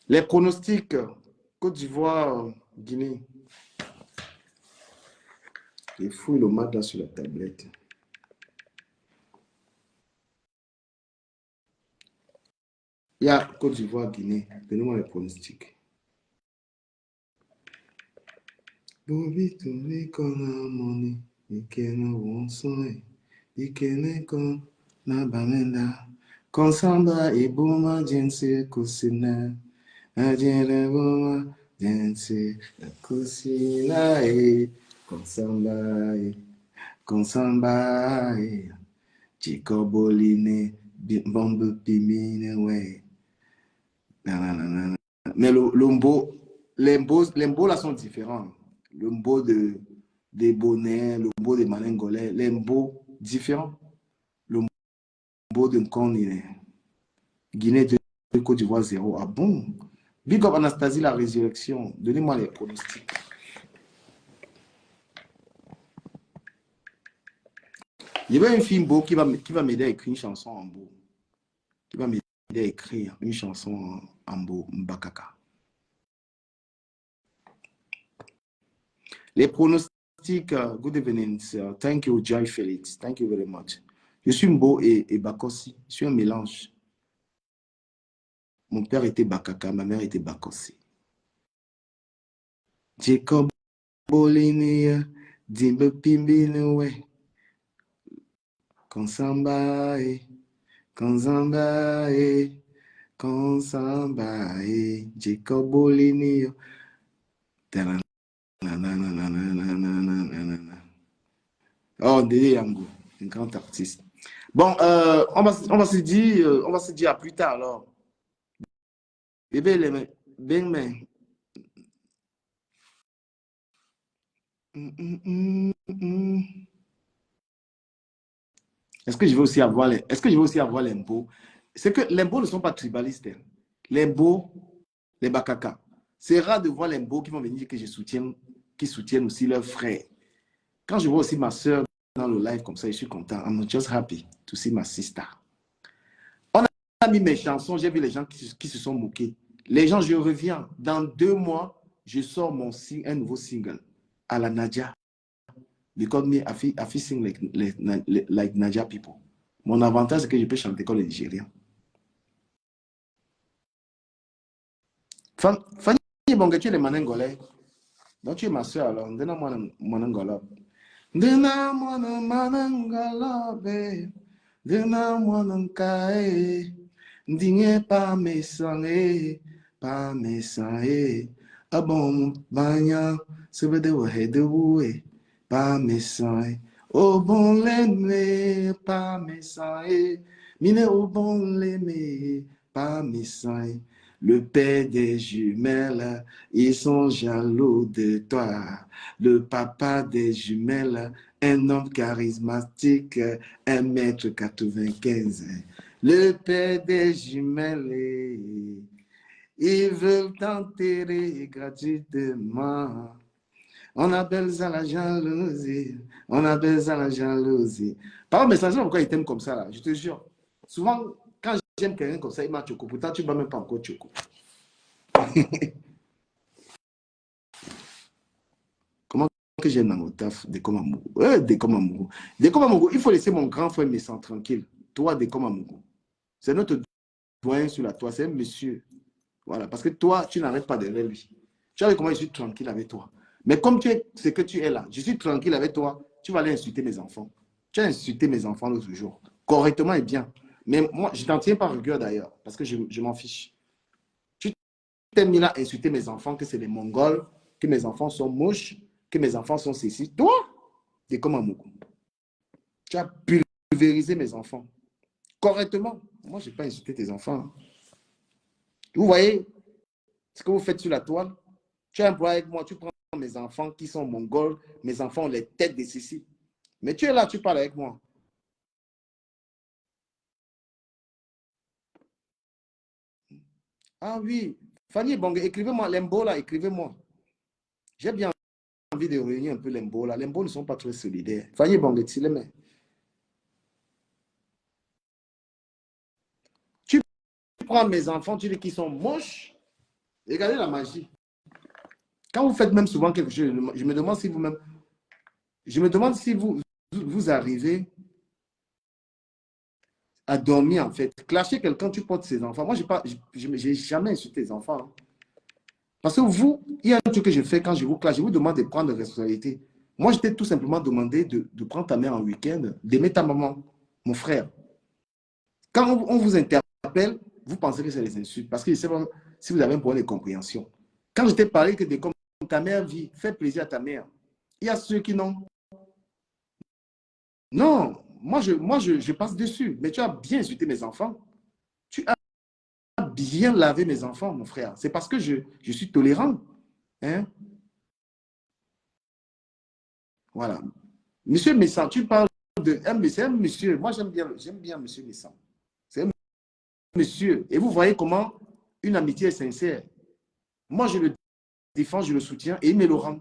Les pronostics, Côte d'Ivoire, Guinée. Il fouille le match là sur la tablette. Il y a Côte d'Ivoire, Guinée. Donnez-moi les pronostics. Bobi Tony Kona Money, Ikena Wonsoy, Ikene Kon Nabamenda, Konsamba Ibuma Jense Kusina, Ajere Boma Jense Kusina, Konsamba, Chikoboline, Bombe Pimine, ouais. Mais les mbos là sont différents. Le mbo des bonnets, le mbo des malingolais, les mbos différents. Le mbo de Nkoni, Guinée de Côte d'Ivoire 0. Ah bon? Big up Anastasie, la résurrection. Donnez-moi les pronostics. Il y avait une fille mbo qui va m'aider à écrire une chanson en mbo. Qui va m'aider à écrire une chanson en mbo, Mbakaka. Les pronostics, good evening, sir. Thank you, Joy Felix. Thank you very much. Je suis Mbo et Bakossi. Je suis un mélange. Mon père était Bakaka, ma mère était Bakossi. Jacob Bolini, Dimbe Pimbinowe. Konsambae, Konsambae, Konsambae, Jacob Bolini. Oh, Ndeye Yango, un grand artiste. Bon, on va se dire à plus tard alors. Bébé, ben, mais. Est-ce que je vais aussi avoir l'impôt? C'est que l'impôt ne sont pas tribalistes. Hein. L'impôt, les bakaka. C'est rare de voir l'impôt qui vont venir dire que qui soutiennent aussi leurs frères. Quand je vois aussi ma soeur dans le live comme ça, je suis content. I'm just happy to see my sister. On a mis mes chansons, j'ai vu les gens qui se sont moqués. Les gens, je reviens. Dans 2 mois, je sors un nouveau single à la Nadia. Because me, I sing like Nadia people. Mon avantage, c'est que je peux chanter comme les Nigériens. Fanny Bonga, tu es les manengolais. Donc tu es ma soeur alors. Donne-moi mon angola. Donne-moi mon manengala, be. Donne-moi mon kae. Ndigne pas mes sangs, pas mes sangs. Ah bon, banya, se veut de woué. Pas mes sangs. Au bon l'aimé, pas mes sangs. Mine au bon l'aimé, pas mes sangs. Le père des jumelles, ils sont jaloux de toi. Le papa des jumelles, un homme charismatique, 1,95 m. Le père des jumelles, ils veulent t'enterrer gratuitement. On appelle ça la jalousie. On appelle ça la jalousie. Par exemple, mais pourquoi ils t'aiment comme ça là? Je te jure. Souvent, quand j'aime quelqu'un comme ça, il m'a choco. Pourtant, tu ne vas même pas encore choco. Comment que j'aime dans mon taf de comme amoureux? De comme amoureux. De comme amoureux, il faut laisser mon grand frère Messan tranquille. Toi, de comme amoureux. C'est notre doyen sur la toile. C'est un monsieur. Voilà. Parce que toi, tu n'arrêtes pas derrière lui. Tu vois comment je suis tranquille avec toi. Mais comme tu es ce que tu es là, je suis tranquille avec toi, tu vas aller insulter mes enfants. Tu as insulté mes enfants l'autre jour. Correctement et bien. Mais moi, je t'en tiens pas rigueur d'ailleurs, parce que je m'en fiche. Tu t'es mis là à insulter mes enfants, que c'est des Mongols, que mes enfants sont moches, que mes enfants sont ceci. Toi, t'es comme un moukou. Tu as pulvérisé mes enfants. Correctement. Moi, je n'ai pas insulté tes enfants. Vous voyez ce que vous faites sur la toile? Tu es un employé avec moi, tu prends mes enfants qui sont mongols, mes enfants ont les têtes de ceci. Mais tu es là, tu parles avec moi. Ah oui, Fanny Bonga, écrivez-moi, Lembo là, écrivez-moi. J'ai bien envie de réunir un peu Lembo là. Lembo ne sont pas très solidaires. Fanny Bonga, tu les mets. Tu prends mes enfants, tu dis qu'ils sont moches, Regardez la magie. Quand vous faites même souvent quelque chose, je me demande si vous-même, je me demande si vous arrivez à dormir, en fait. Clasher quelqu'un, tu portes ses enfants. Moi, je n'ai jamais insulté les enfants. Hein. Parce que vous, il y a un truc que je fais quand je vous clash, je vous demande de prendre des responsabilités. Moi, je t'ai tout simplement demandé de prendre ta mère en week-end, d'aimer ta maman, mon frère. Quand on vous interpelle, vous pensez que c'est des insultes. Parce que je ne sais pas si vous avez un problème de compréhension. Quand je t'ai parlé que de comme ta mère vit, fais plaisir à ta mère. Il y a ceux qui n'ont. Non, je passe dessus. Mais tu as bien insulté mes enfants. Tu as bien lavé mes enfants, mon frère. C'est parce que je suis tolérant. Hein? Voilà. Monsieur Messant, tu parles de un monsieur. Moi, j'aime bien Monsieur Messant. C'est un monsieur. Et vous voyez comment une amitié est sincère. Moi, je le défends, je le soutiens et il me le rend.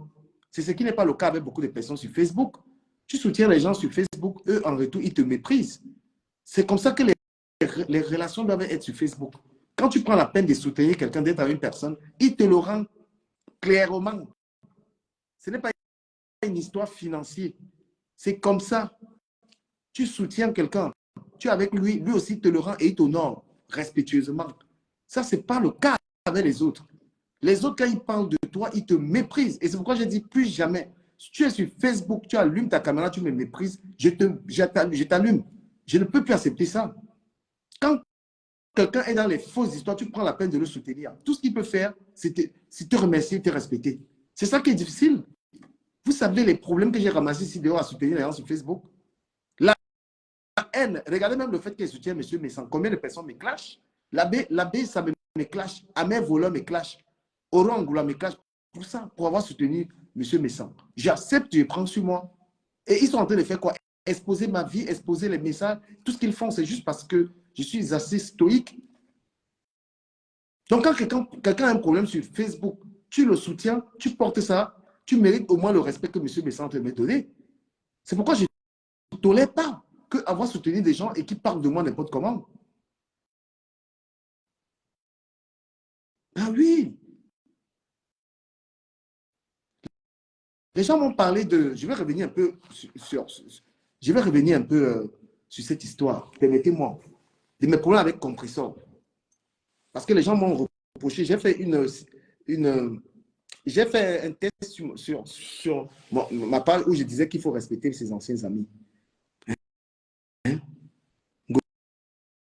C'est ce qui n'est pas le cas avec beaucoup de personnes sur Facebook. Tu soutiens les gens sur Facebook, eux, en retour, ils te méprisent. C'est comme ça que les relations doivent être sur Facebook. Quand tu prends la peine de soutenir quelqu'un, d'être avec une personne, il te le rend clairement. Ce n'est pas une histoire financière. C'est comme ça. Tu soutiens quelqu'un, tu es avec lui, lui aussi te le rend et il t'honore respectueusement. Ça, ce n'est pas le cas avec les autres. Les autres, quand ils parlent de toi, ils te méprisent. Et c'est pourquoi je dis plus jamais. Si tu es sur Facebook, tu allumes ta caméra, tu me méprises, je t'allume. Je ne peux plus accepter ça. Quand quelqu'un est dans les fausses histoires, tu prends la peine de le soutenir. Tout ce qu'il peut faire, c'est te remercier, te respecter. C'est ça qui est difficile. Vous savez les problèmes que j'ai ramassés ici dehors à soutenir les gens sur Facebook. La haine, regardez même le fait qu'elle soutient M. Messan. Combien de personnes me clashent? L'abbé, ça me clash. Amé Voleur me clash. Orangoula me clash. Pour ça, pour avoir soutenu M. Messan. J'accepte, je prends sur moi. Et ils sont en train de faire quoi? Exposer ma vie, exposer les messages. Tout ce qu'ils font, c'est juste parce que je suis assez stoïque. Donc, quand quelqu'un a un problème sur Facebook, tu le soutiens, tu portes ça, tu mérites au moins le respect que M. Messan te m'a donné. C'est pourquoi je ne tolère pas avoir soutenu des gens et qui parlent de moi n'importe comment. Ah oui. Les gens m'ont parlé de... Je vais revenir un peu je vais revenir un peu sur cette histoire. Permettez-moi. De mes problèmes avec Compressor. Parce que les gens m'ont reproché. J'ai fait j'ai fait un test sur ma page où je disais qu'il faut respecter ses anciens amis. Hein?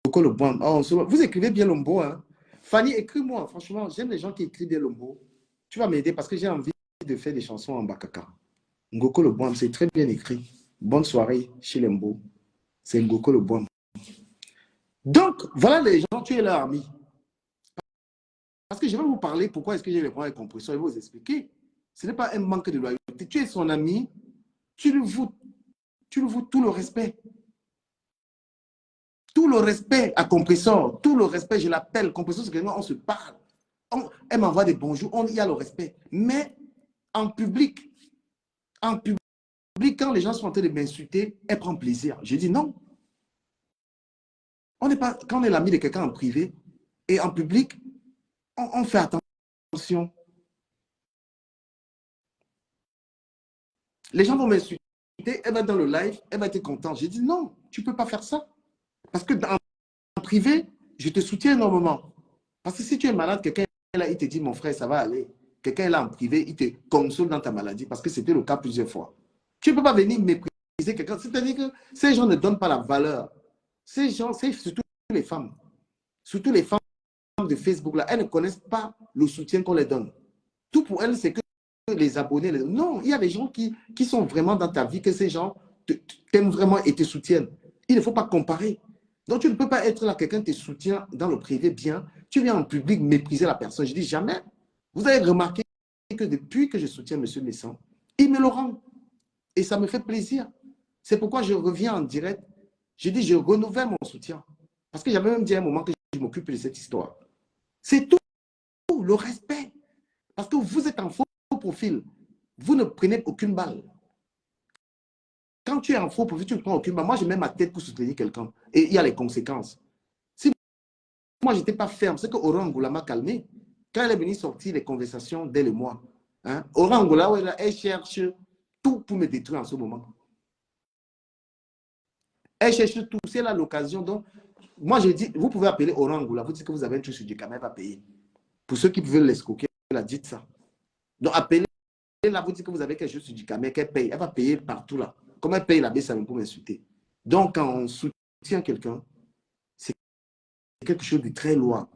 Oh, vous écrivez bien Lombo, hein? Fanny, écris-moi. Franchement, j'aime les gens qui écrivent bien Lombo. Tu vas m'aider parce que j'ai envie de faire des chansons en Bakaka. Ngoko le Boam, c'est très bien écrit. Bonne soirée chez Lembo. C'est Ngoko le Boam. Donc, voilà les gens, tu es leur ami. Parce que je vais vous parler pourquoi est-ce que j'ai les problèmes avec Compressor. Je vais vous expliquer. Ce n'est pas un manque de loyauté. Tu es son ami, tu lui voues tout le respect. Tout le respect à Compressor. Tout le respect, je l'appelle. Compressor, c'est quelqu'un, on se parle. Elle m'envoie des bonjours, il y a le respect. Mais en public, quand les gens sont en train de m'insulter, elle prend plaisir. Je dis non. On n'est pas, quand on est l'ami de quelqu'un en privé et en public, on fait attention. Les gens vont m'insulter, elle va être dans le live, elle va être contente. J'ai dit non, tu ne peux pas faire ça. Parce que en privé, je te soutiens énormément. Parce que si tu es malade, quelqu'un est là, il te dit mon frère, ça va aller. Quelqu'un est là en privé, il te console dans ta maladie parce que c'était le cas plusieurs fois. Tu ne peux pas venir mépriser quelqu'un. C'est-à-dire que ces gens ne donnent pas la valeur. Ces gens, c'est surtout les femmes. Surtout les femmes de Facebook, là, elles ne connaissent pas le soutien qu'on les donne. Tout pour elles, c'est que les abonnés. Non, il y a des gens qui sont vraiment dans ta vie, que ces gens t'aiment vraiment et te soutiennent. Il ne faut pas comparer. Donc, tu ne peux pas être là, quelqu'un te soutient dans le privé bien, tu viens en public mépriser la personne. Je dis jamais. Vous avez remarqué que depuis que je soutiens M. Messan, il me le rend. Et ça me fait plaisir. C'est pourquoi je reviens en direct. Je dis, je renouvelle mon soutien. Parce que j'avais même dit à un moment que je m'occupe de cette histoire. C'est tout, le respect. Parce que vous êtes en faux profil. Vous ne prenez aucune balle. Quand tu es en faux profil, tu ne prends aucune balle. Moi, je mets ma tête pour soutenir quelqu'un. Et il y a les conséquences. Si moi, je n'étais pas ferme, c'est que Oran Goula m'a calmé. Quand elle est venue sortir les conversations dès le mois, hein, Orangola, elle cherche tout pour me détruire en ce moment. Elle cherche tout, c'est là l'occasion. Donc, moi, je dis, vous pouvez appeler Orangola, vous dites que vous avez un truc sur du caméra, elle va payer. Pour ceux qui veulent l'escroquer, elle a dit ça. Donc, appelez là, vous dites que vous avez quelque chose sur du caméra, qu'elle paye. Elle va payer partout là. Comme elle paye la baisse, ça pour m'insulter. Donc, quand on soutient quelqu'un, c'est quelque chose de très loin.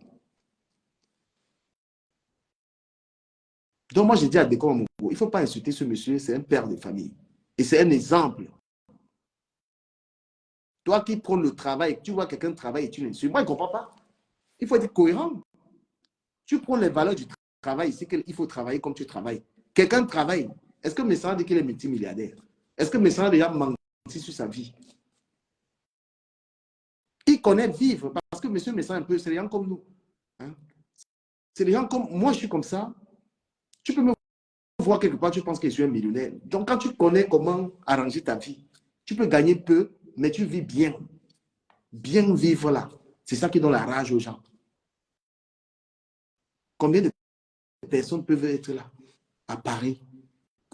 Donc, moi, je dis à Décor Mogo, il ne faut pas insulter ce monsieur, c'est un père de famille. Et c'est un exemple. Toi qui prends le travail, tu vois quelqu'un travailler et tu l'insultes. Moi, je ne comprends pas. Il faut être cohérent. Tu prends les valeurs du travail ici, qu'il faut travailler comme tu travailles. Quelqu'un travaille. Est-ce que Messara dit qu'il est multimilliardaire? Est-ce que Messara a déjà menti sur sa vie? Il connaît vivre parce que monsieur Messara, un peu, c'est des gens comme nous. Hein? C'est des gens comme moi, je suis comme ça. Tu peux me voir quelque part, tu penses que je suis un millionnaire. Donc, quand tu connais comment arranger ta vie, tu peux gagner peu, mais tu vis bien. Bien vivre là. C'est ça qui donne la rage aux gens. Combien de personnes peuvent être là, à Paris,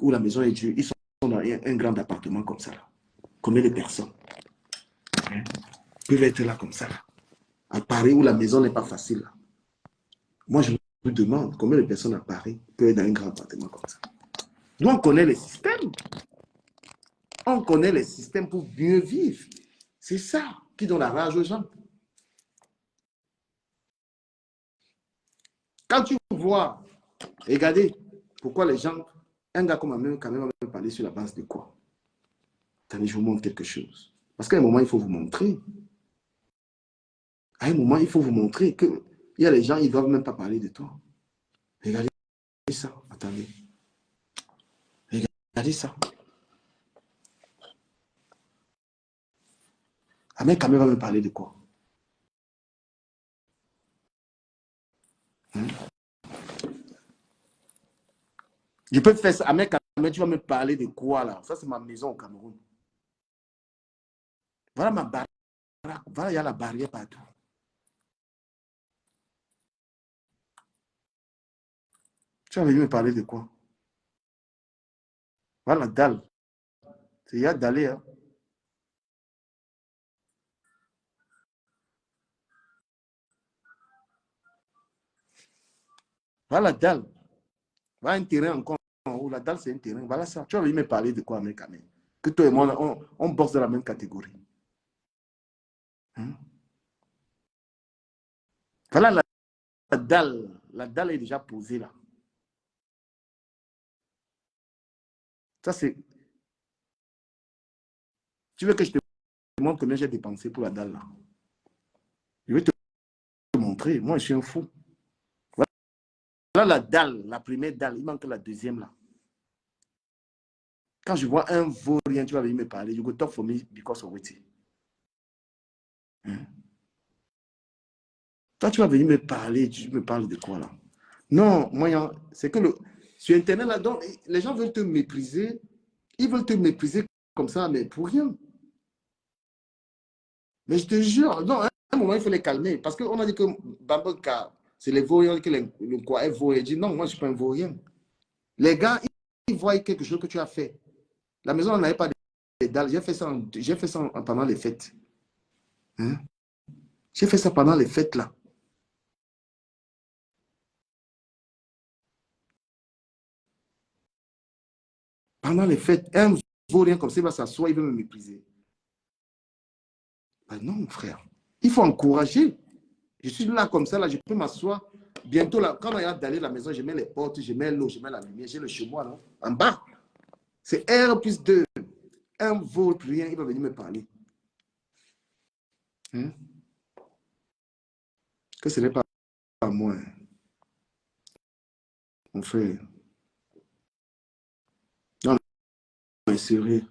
où la maison est dure, ils sont dans un grand appartement comme ça. Là. Combien de personnes peuvent être là comme ça, là, à Paris, où la maison n'est pas facile. Là. Moi, je me demande combien de personnes à Paris peuvent être dans un grand appartement comme ça. Nous, on connaît les systèmes. On connaît les systèmes pour mieux vivre. C'est ça qui donne la rage aux gens. Quand tu vois, regardez, pourquoi les gens, un gars comme moi, quand même, va me parler sur la base de quoi? Attendez, je vous montre quelque chose. Parce qu'à un moment, il faut vous montrer. À un moment, il faut vous montrer qu'il y a des gens, ils ne doivent même pas parler de toi. Regardez ça. Attendez. Regardez ça. Ahmed Kamé va me parler de quoi? Hein? Je peux faire ça. Ahmed Kamé, tu vas me parler de quoi là? Ça, c'est ma maison au Cameroun. Voilà ma barrière. Voilà, il y a la barrière partout. Tu vas venir me parler de quoi? Voilà la dalle. Il y a d'aller. Hein? Voilà la dalle. Voilà un terrain encore. Où la dalle, c'est un terrain. Voilà ça. Tu vas venir me parler de quoi, Ahmed Kamé? Que toi et moi, on bosse dans la même catégorie. Hein? Voilà la dalle. La dalle est déjà posée là. Ça, c'est. Tu veux que je te montre combien j'ai dépensé pour la dalle là? Je vais te montrer. Moi, je suis un fou. Voilà la dalle, la première dalle. Il manque la deuxième là. Quand je vois un vaurien, tu vas venir me parler. You go talk for me because of it. Hein? Toi, tu vas venir me parler. Tu me parles de quoi là? Non, moi, c'est que sur Internet là, donc, les gens veulent te mépriser. Ils veulent te mépriser comme ça, mais pour rien. Mais je te jure, non, à un moment, il faut les calmer. Parce qu'on a dit que Baboka, c'est les vauriens qui le quoi est vaurien. Il dit non, moi, je ne suis pas un vaurien. Les gars, ils voient quelque chose que tu as fait. La maison n'avait pas de dalles. J'ai fait ça pendant les fêtes. Hein? J'ai fait ça pendant les fêtes là. Pendant les fêtes, un vaurien comme ça, il va s'asseoir, il veut me mépriser. Ben non, frère. Il faut encourager. Je suis là comme ça, là, je peux m'asseoir. Bientôt, là, quand on a d'aller à la maison, je mets les portes, je mets l'eau, je mets la lumière, j'ai le chez moi, là, en bas. C'est R plus 2. Un vaurien, il va venir me parler. Hein? Que ce n'est pas à moi. Mon frère. Non, non, sérieux.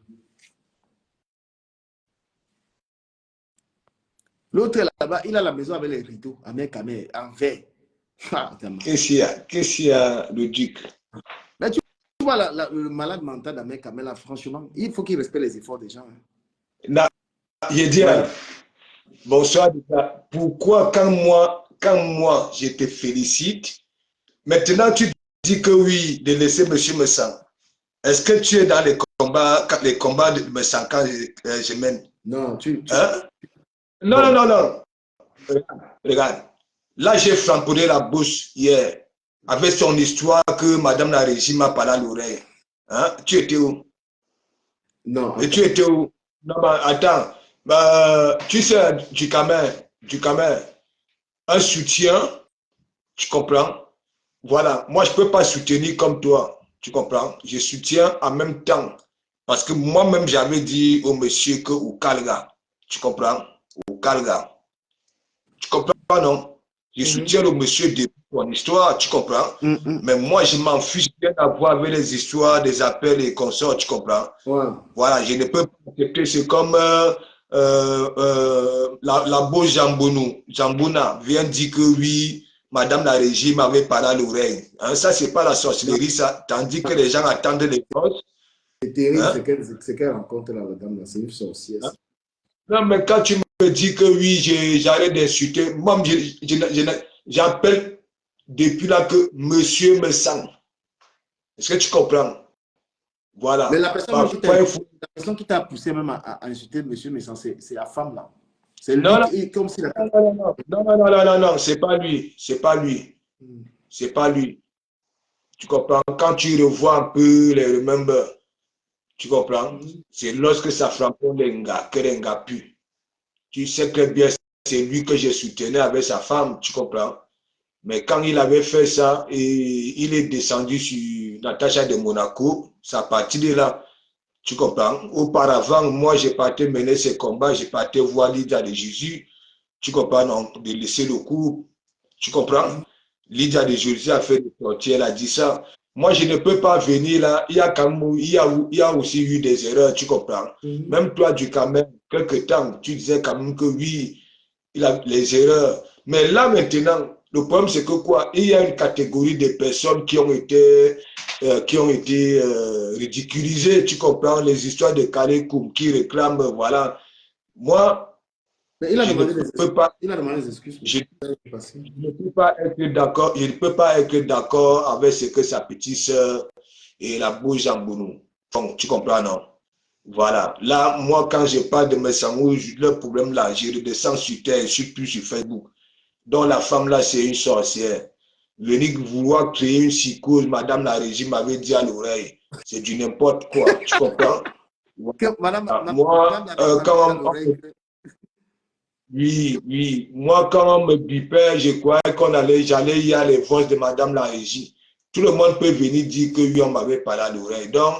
L'autre là-bas, il a la maison avec les rideaux, avec Kamé, en verre. Qu'est-ce qu'il y a, le duc? Mais tu vois, le malade mental d'Ahmed Kamé, là, franchement, il faut qu'il respecte les efforts des gens. Hein. Non, il dit, Ouais. bonsoir, pourquoi quand moi, je te félicite, Maintenant, tu dis que oui, de laisser monsieur Messang. Est-ce que tu es dans les combats de Messang quand je mène? Non, Hein? Non, non, Bon. non, non. Regarde. Là, j'ai framponné la bouche hier avec son histoire que Madame la Régie m'a parlé à l'oreille. Hein? Tu étais où? Non, Et tu attends. étais où? Non, bah, attends. Tu sais, du Camer, un soutien, tu comprends? Voilà. Moi, je ne peux pas soutenir comme toi. Tu comprends? Je soutiens en même temps. Parce que moi-même, j'avais dit au monsieur que au Kalga. Tu comprends? Au Kalga. Tu comprends, non? Je soutiens le monsieur de ton histoire, tu comprends? Mais moi, je m'en fiche bien d'avoir avec les histoires, des appels et consorts, tu comprends? Ouais. Voilà, je ne peux pas accepter. C'est comme la beau Jambouna vient dire que oui, Madame la Régie m'avait parlé à l'oreille. Hein, ça, c'est pas la Non, sorcellerie, ça. Tandis que les gens attendent les choses. c'est terrible Hein? ce qu'elle rencontre là, la dame là. C'est une sorcière. Hein? Non, mais quand tu me dis que oui, j'arrête d'insulter, moi, j'appelle depuis là que monsieur me sent. Est-ce que tu comprends? Mais Voilà. la personne même Parfois, il faut... la personne qui t'a poussé même à insulter monsieur Messan, c'est la femme là. C'est lui Non, non, qui, comme si la... non, non, non, non, non, non, non, non, c'est pas lui. C'est pas lui. C'est pas lui. Tu comprends? Quand tu revois un peu les remembers, tu comprends? C'est lorsque ça frappe les gars, que les gars puent. Tu sais très bien, c'est lui que j'ai soutenu avec sa femme, tu comprends? Mais quand il avait fait ça, et il est descendu sur Natacha de Monaco, ça partit de là. Tu comprends? Auparavant, moi, j'ai parti mener ces combats, j'ai parti voir Lydia de Jésus. Tu comprends? Non, de laisser le coup. Tu comprends? Lydia de Jésus a fait des sorties, elle a dit ça. Moi, je ne peux pas venir là. Il y a aussi eu des erreurs, tu comprends? Même toi, du Cameroun, quelque temps, tu disais quand même que oui, il a les erreurs. Mais là, maintenant, le problème, c'est que quoi? Il y a une catégorie de personnes qui ont été ridiculisées. Tu comprends? Les histoires de Karekoum qui réclament, voilà. Moi, Mais il a je ne demandé des excuses. peux pas, Il a demandé des excuses. je, Passé. je ne peux pas être d'accord, je ne peux pas être d'accord avec ce que sa petite sœur et la bouche en Bounou font. Tu comprends, non? Voilà. Là, moi, quand je parle de mes sangous, le problème là, je redescends sur terre, je suis plus sur Facebook. Donc la femme là, c'est une sorcière. Venir vouloir créer une psychose, Madame la Régie m'avait dit à l'oreille. C'est du n'importe quoi. Tu comprends? Que madame, Voilà. Moi, quand oui, oui. Moi, quand on me bipait, je croyais j'allais y aller les voix de Madame la Régie. Tout le monde peut venir dire que oui, on m'avait parlé à l'oreille. Donc,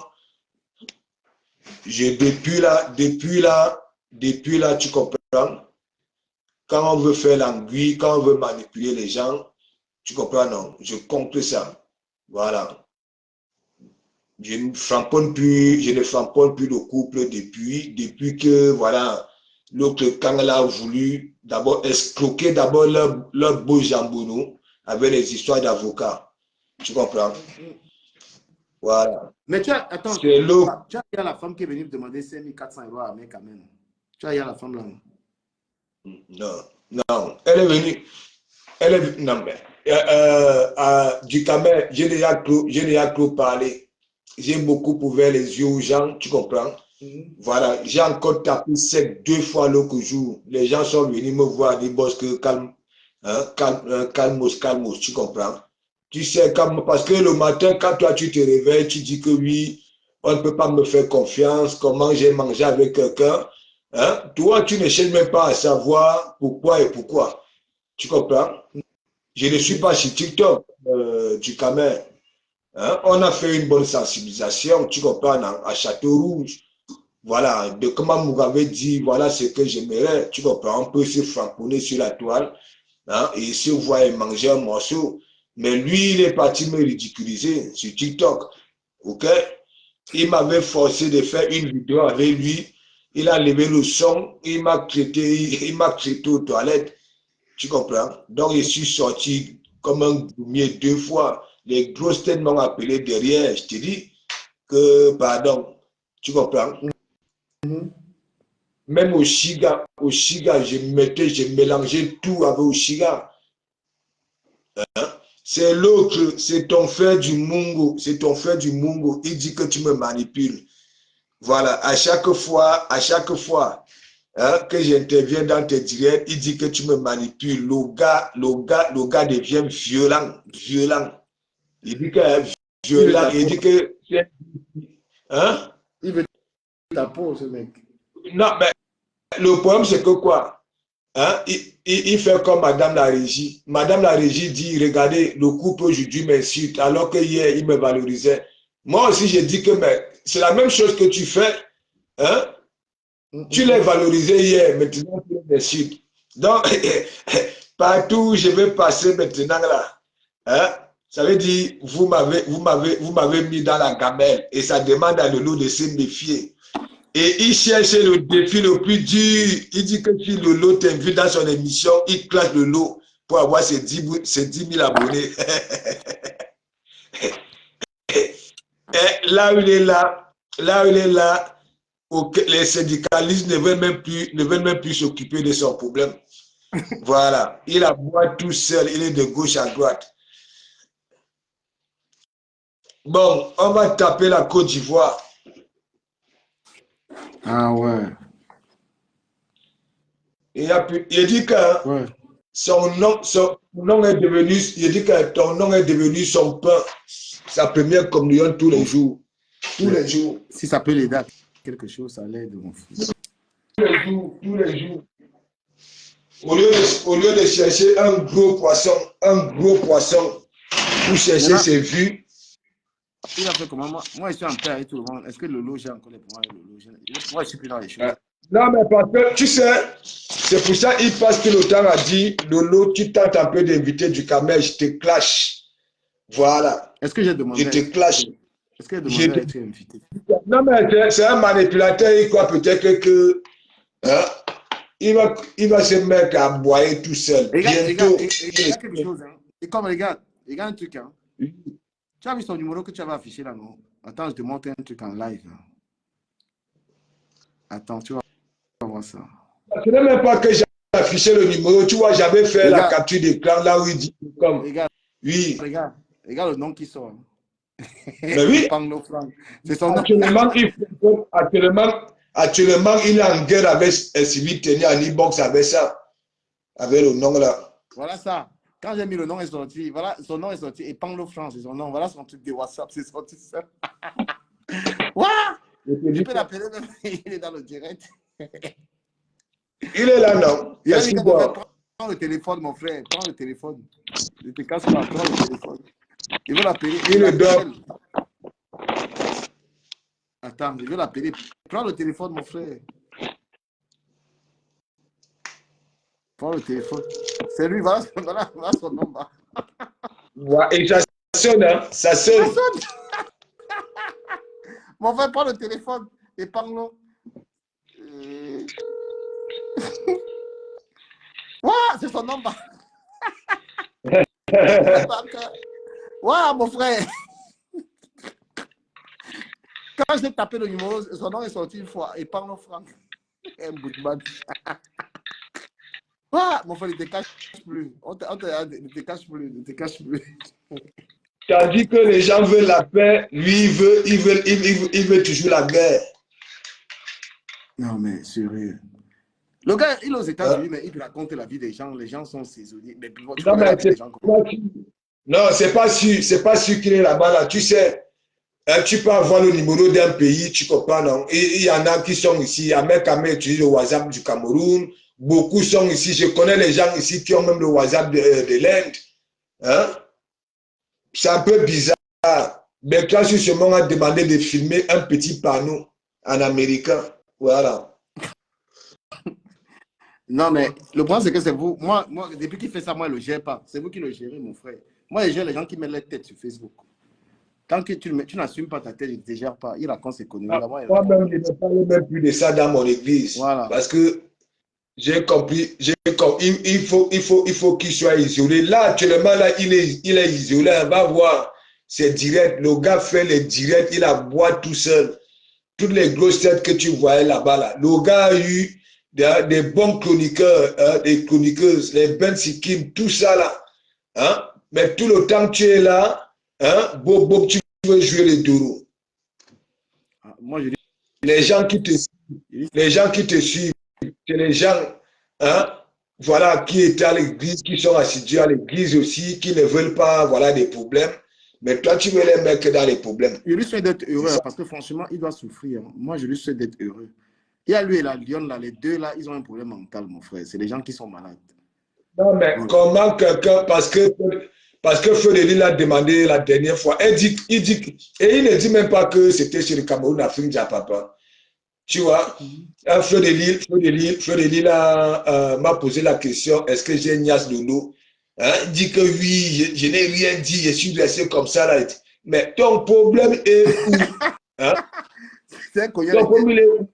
depuis là, tu comprends? Quand on veut faire l'anguille, quand on veut manipuler les gens, tu comprends, non? Je compte ça. Voilà. Je ne framponne plus le couple depuis que, voilà, l'autre camp a voulu d'abord escroquer d'abord leur beau jambounou avec les histoires d'avocats. Tu comprends? Voilà. mais tu as, attends, C'est l'autre. tu as la femme qui est venue me demander 5 400 € à mec quand même. Tu as la femme là. Non, non. Elle est venue. Non, mais. Du Cameroun, j'ai déjà clos parler. J'ai beaucoup ouvert les yeux aux gens, tu comprends? Voilà, j'ai encore tapé sec 2 fois l'autre jour. Les gens sont venus me voir, dire boss que calme, hein, calmos, calmos, tu comprends? Tu sais, parce que le matin, quand toi tu te réveilles, tu dis que oui, on ne peut pas me faire confiance, comment j'ai mangé avec quelqu'un. Hein? Toi, tu ne cherches même pas à savoir pourquoi et pourquoi. Tu comprends? Je ne suis pas sur TikTok du Cameroun. Hein? On a fait une bonne sensibilisation, tu comprends, à Château Rouge. Voilà, de comment vous avez dit, voilà ce que j'aimerais, tu comprends, on peut se framponner sur la toile, hein, et se voir et manger un morceau. Mais lui, il est parti me ridiculiser sur TikTok, ok? Il m'avait forcé de faire une vidéo avec lui, il a levé le son, il m'a traité aux toilettes, tu comprends? Donc, je suis sorti comme un goumier 2 fois. Les grosses têtes m'ont appelé derrière, je te dis que, pardon, tu comprends? Même au Chiga, je mélangeais tout avec au Chiga. Hein? c'est l'autre, c'est ton frère du Mungo, c'est ton frère du Mungo. Il dit que tu me manipules. Voilà, à chaque fois hein, que j'interviens dans tes directs, il dit que tu me manipules. Le gars devient violent. Il dit que violent, il dit que... Hein? Il veut ta peau, ce mec. Non, mais le problème, c'est que quoi? Hein? Il fait comme Madame la Régie. Madame la Régie dit, regardez, le couple aujourd'hui m'insulte, alors que hier, il me valorisait. Moi aussi, j'ai dit que c'est la même chose que tu fais. Hein? Tu l'as valorisé hier, maintenant tu m'insultes. Donc, partout où je vais passer maintenant là, hein? Ça veut dire, vous m'avez mis dans la gamelle et ça demande à Lolo de se méfier. Et il cherche le défi le plus dur. Il dit que si Lolo t'invite dans son émission, il classe Lolo pour avoir ses 10 000 abonnés. Et là où il est là, les syndicalistes ne veulent même plus s'occuper de son problème. Voilà. Il aboie tout seul, il est de gauche à droite. Bon, on va taper la Côte d'Ivoire. Ah ouais. Il dit que ouais. son nom est devenu, il dit que ton nom est devenu son pain, sa première communion tous les jours. Tous les jours. Si ça peut l'aider à quelque chose, ça l'aide, mon fils. Tous les jours. Au lieu de chercher un gros poisson pour chercher ses vues. Il a fait comment? Moi, je suis en paix avec tout le monde. Est-ce que Lolo, j'ai encore les points avec Lolo? Moi, je suis plus dans les choses. Non, mais parce que, tu sais, c'est pour ça qu'il passe que le temps a dit, Lolo, tu tentes un peu d'inviter du Kamel, je te clash. Voilà. Est-ce que j'ai demandé? Je te clash. Est-ce que j'ai demandé à être invité? Non, mais c'est un manipulateur, il croit peut-être que hein, il va se mettre à boire tout seul. Bientôt. Il y a quelque chose. Hein. Et comme, regarde un truc. Hein. Tu as vu son numéro que tu avais affiché là, non? Attends, je te montre un truc en live. Là. Attends, tu vas voir ça. Ce n'est même pas que j'ai affiché le numéro. Tu vois, j'avais fait la capture d'écran là où il dit comme. Regarde, oui. Regarde le nom qui sort. Mais oui. C'est son nom. Actuellement, il est en guerre avec Sylvie Tenny en e-box avec ça. Avec le nom là. Voilà ça. Quand j'ai mis le nom est sorti, voilà, son nom est sorti. Et Panglo France, c'est son nom. Voilà son truc de WhatsApp, c'est sorti ça. Je peux l'appeler même, il est dans le direct. Il est là, non? Il a dit prends le téléphone, mon frère, prends le téléphone. Ne te casse pas, prends le téléphone. Il veut l'appeler. Il le donne. Attends, je vais l'appeler. Prends le téléphone, mon frère. Prends le téléphone. C'est lui, voilà son nom. Ouais, et ça sonne, hein? Ça sonne. Mon frère, prends le téléphone et parlons. C'est son nom. Mon frère. Quand j'ai tapé le numéro, son nom est sorti une fois. Et parlons Franck. Un bout de man. Mon frère, ne te cache plus. Ne te cache plus. Ne te cache plus. Tandis que les gens veulent la paix, lui, il veut toujours la guerre. Non, mais sérieux. Le gars, il est aux États-Unis, mais il raconte la vie des gens. Les gens sont saisonniers. Mais non, c'est pas sûr qu'il est là-bas. Là. Tu sais, tu peux avoir le numéro d'un pays, tu comprends, non? Il y en a qui sont ici. Ahmed Kamel utilise le WhatsApp du Cameroun. Beaucoup sont ici. Je connais les gens ici qui ont même le WhatsApp de l'Inde. Hein? C'est un peu bizarre. Mais quand justement on a demandé de filmer un petit panneau en américain, voilà. Non, mais le problème, c'est que c'est vous. Moi, depuis qu'il fait ça, moi, je ne le gère pas. C'est vous qui le gérez, mon frère. Moi, je gère les gens qui mettent leur tête sur Facebook. Tant que tu n'assumes pas ta tête, je ne te gère pas. Il raconte ses conneries. Moi-même, je ne parle même plus de ça dans mon église. Voilà. Parce que j'ai compris, il faut qu'il soit isolé. Là, actuellement, là, il est isolé. On va voir ses directs. Le gars fait les directs, il aboie tout seul. Toutes les grosses têtes que tu voyais là-bas, là. Le gars a eu des bons chroniqueurs, des chroniqueuses, les Ben Sikim, tout ça là. Hein? Mais tout le temps que tu es là, hein, Bob, tu veux jouer les taureaux. Ah, moi, je dis, Les gens qui te suivent, les gens qui te suivent, c'est les gens, hein, voilà, qui étaient à l'église, qui sont assidus à l'église aussi, qui ne veulent pas, voilà, des problèmes. Mais toi, tu veux les mettre dans les problèmes. je lui souhaite d'être heureux hein, parce que franchement, il doit souffrir. Hein. Moi, je lui souhaite d'être heureux. Il y a lui et la lionne, là, les deux, là, ils ont un problème mental, mon frère. C'est des gens qui sont malades. Non, mais Ouais. comment quelqu'un, parce que Feu de Lille a demandé la dernière fois, et il ne dit même pas que c'était sur le Cameroun, Afrique, papa. Tu vois, Feu de Lille m'a posé la question, est-ce que j'ai Nias Lolo? Hein, il dit que oui, je n'ai rien dit, je suis resté comme ça. Là. Mais ton problème est où? Hein? C'est un cognon Ton de tête. problème est où?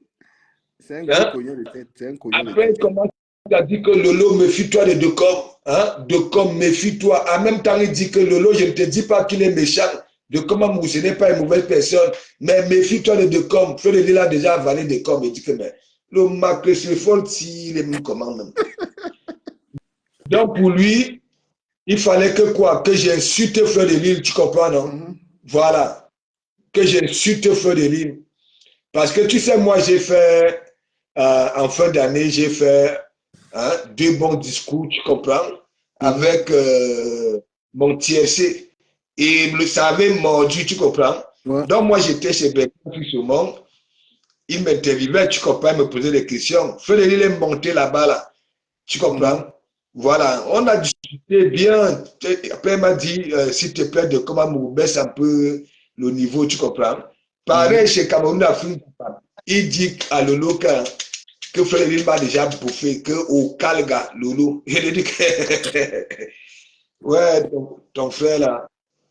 C'est un gros Hein? cognon de tête. C'est un cognon de Après, tête. comment il a dit que Lolo, méfie-toi de Decom. Hein? Decom, méfie-toi. En même temps, il dit que Lolo, je ne te dis pas qu'il est méchant. Decom, ce n'est pas une mauvaise personne. Mais méfie-toi de Decom. Feu de Lille a déjà avalé Decom. Il dit que mais, le Marc Lefort, il est mis comment même. Donc, pour lui, il fallait que quoi? Que j'insulte Feu de Lille, tu comprends, non? Voilà. Que j'insulte Feu de Lille. Parce que tu sais, moi, j'ai fait, en fin d'année, j'ai fait hein, 2 bons discours, tu comprends, avec mon TRC. Et ça avait mordu, tu comprends. Ouais. Donc, moi, j'étais chez Bertrand Fils-au-Monde. Il m'interviewait, tu comprends, il me posait des questions. Feu de Lille est monté là-bas, là. Tu comprends? Voilà, on a discuté bien. Après, il m'a dit, s'il te plaît, de comment me baisse un peu le niveau, tu comprends? Pareil, chez Cameroun Afrique, il dit à Lolo que Frédéric m'a déjà bouffé, qu'au Calga, Lolo. Je lui dis que, ouais, ton frère là.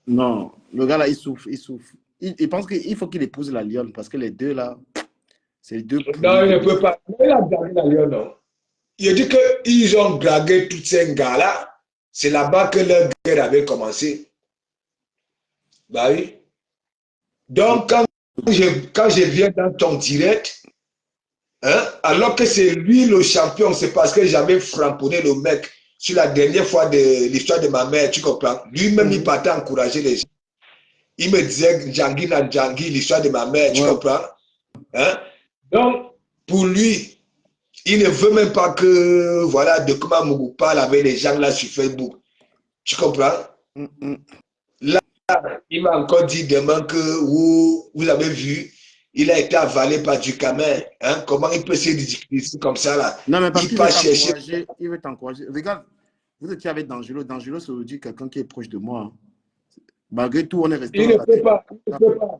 Non, le gars là, il souffre, il souffre. Il pense qu'il faut qu'il épouse la lionne parce que les deux là, c'est les deux pourris Non, il de ne ouf. peut pas. Il a gagné la Lyon, non. Il dit qu'ils ont dragué tous ces gars-là. C'est là-bas que leur guerre avait commencé. Bah oui. Donc, quand je viens dans ton direct, hein, alors que c'est lui le champion, c'est parce que j'avais framponné le mec sur la dernière fois de l'histoire de ma mère, tu comprends? Lui-même, il partait encourager les gens. Il me disait Djangui na Djangui, l'histoire de ma mère, tu Ouais. comprends? Hein? Donc, pour lui, il ne veut même pas que, voilà, de comment Mougou parle avec les gens là sur Facebook. Tu comprends? Là, il m'a encore dit demain que vous avez vu, il a été avalé par du camin. Hein? Comment il peut se ridiculiser comme ça là? Non, mais parce Il qu'il veut va chercher. t'encourager, il veut t'encourager. Regarde, vous étiez avec Dangereux. Dangereux, c'est aujourd'hui quelqu'un qui est proche de moi. Hein. Malgré tout, on est resté Il en ne la peut tête. pas. Il ne peut pas.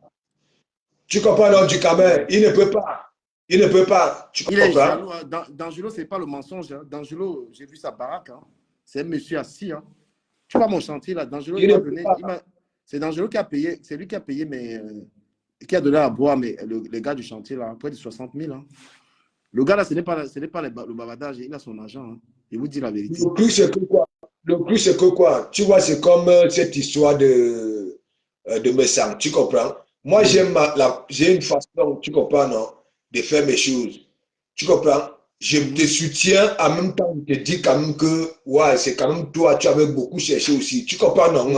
Tu comprends, non, du camin? Il ne peut pas. Il ne peut pas. Tu Il est comprends? jaloux. Hein. Dangereux, ce n'est pas le mensonge. Hein. Dangereux, j'ai vu sa baraque. Hein. C'est un monsieur assis. Hein. Tu vois mon chantier là. Dangereux, il Il ne m'a peut donné. pas. C'est Dangereux qui a payé. C'est lui qui a payé, mais qui a donné à boire mais les gars du chantier là, près de 60 000. Hein. Le gars là, ce n'est pas le bavardage. Il a son argent. Hein. Il vous dit la vérité. Le plus, c'est que quoi? Le plus, c'est que quoi? Tu vois, c'est comme cette histoire de Messang. Tu comprends? Moi, j'ai une façon, tu comprends, non? De faire mes choses. Tu comprends? Je te soutiens, en même temps, je te dis quand même que, ouais, c'est quand même toi, tu avais beaucoup cherché aussi. Tu comprends, non?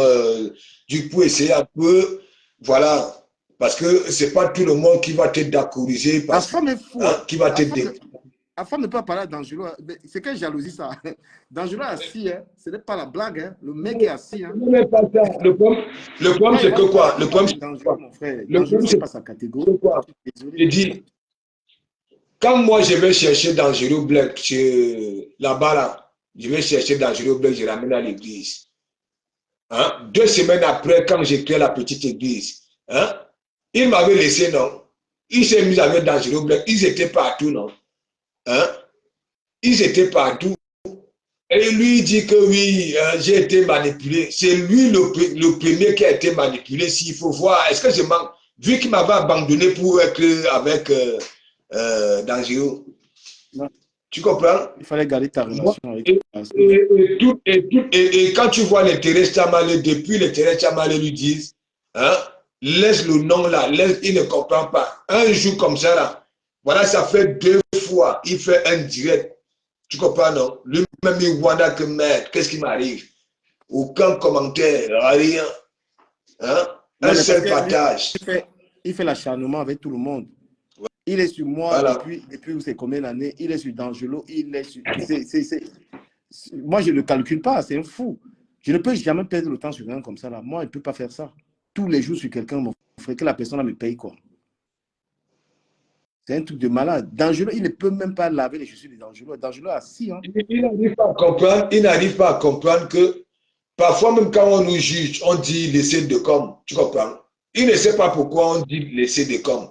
Du coup, essayer un peu, voilà. Parce que c'est pas tout le monde qui va te d'accordiser, La femme est fou. Hein. qui va te La femme ne peut pas parler à Dangereux. Hein. C'est quelle jalousie ça? Dangereux assis, hein. Ce n'est pas la blague. Hein. Le mec est assis. Hein. Le problème c'est que quoi? Le problème, c'est Dangereux, mon frère. le Dangereux, problème, c'est pas sa catégorie. c'est quoi? Désolé. Je dis, quand moi je vais chercher Dangereux Black là-bas, là, je vais chercher Dangereux Black, je ramène à l'église. Hein? 2 semaines après, quand j'ai créé la petite église, hein? Il m'avait laissé, non? Il s'est mis avec Dangereux Black, ils étaient partout, non? Hein? Ils étaient partout. Et lui dit que oui, j'ai été manipulé. C'est lui le premier qui a été manipulé. S'il faut voir, est-ce que je manque, vu qu'il m'avait abandonné pour être avec Dangereux. Tu comprends? Il fallait garder ta relation avec Et quand tu vois les Thérèse Chamalé, depuis les Thérèse Chamalé lui disent, hein, laisse le nom là, il ne comprend pas. Un jour comme ça là, voilà, ça fait 2 fois, il fait un direct. Tu comprends, non? Lui-même, il voit que merde, qu'est-ce qui m'arrive? aucun commentaire, rien. Hein? Non, Un mais parce seul que partage. il fait l'acharnement avec tout le monde. Il est sur moi Voilà. depuis vous savez combien d'années. Il est sur D'Angelo. Il est sur. Moi, je ne le calcule pas. C'est un fou. Je ne peux jamais perdre le temps sur quelqu'un comme ça. Là. Moi, je ne peux pas faire ça. Tous les jours sur quelqu'un, mon frère, que la personne me paye quoi. C'est un truc de malade. D'Angelo, il ne peut même pas laver les chaussures de D'Angelo. D'Angelo est assis. Hein. Il n'arrive pas à comprendre, il n'arrive pas à comprendre que parfois, même quand on nous juge, on dit laisser de com. Tu comprends? Il ne sait pas pourquoi on dit laisser de com.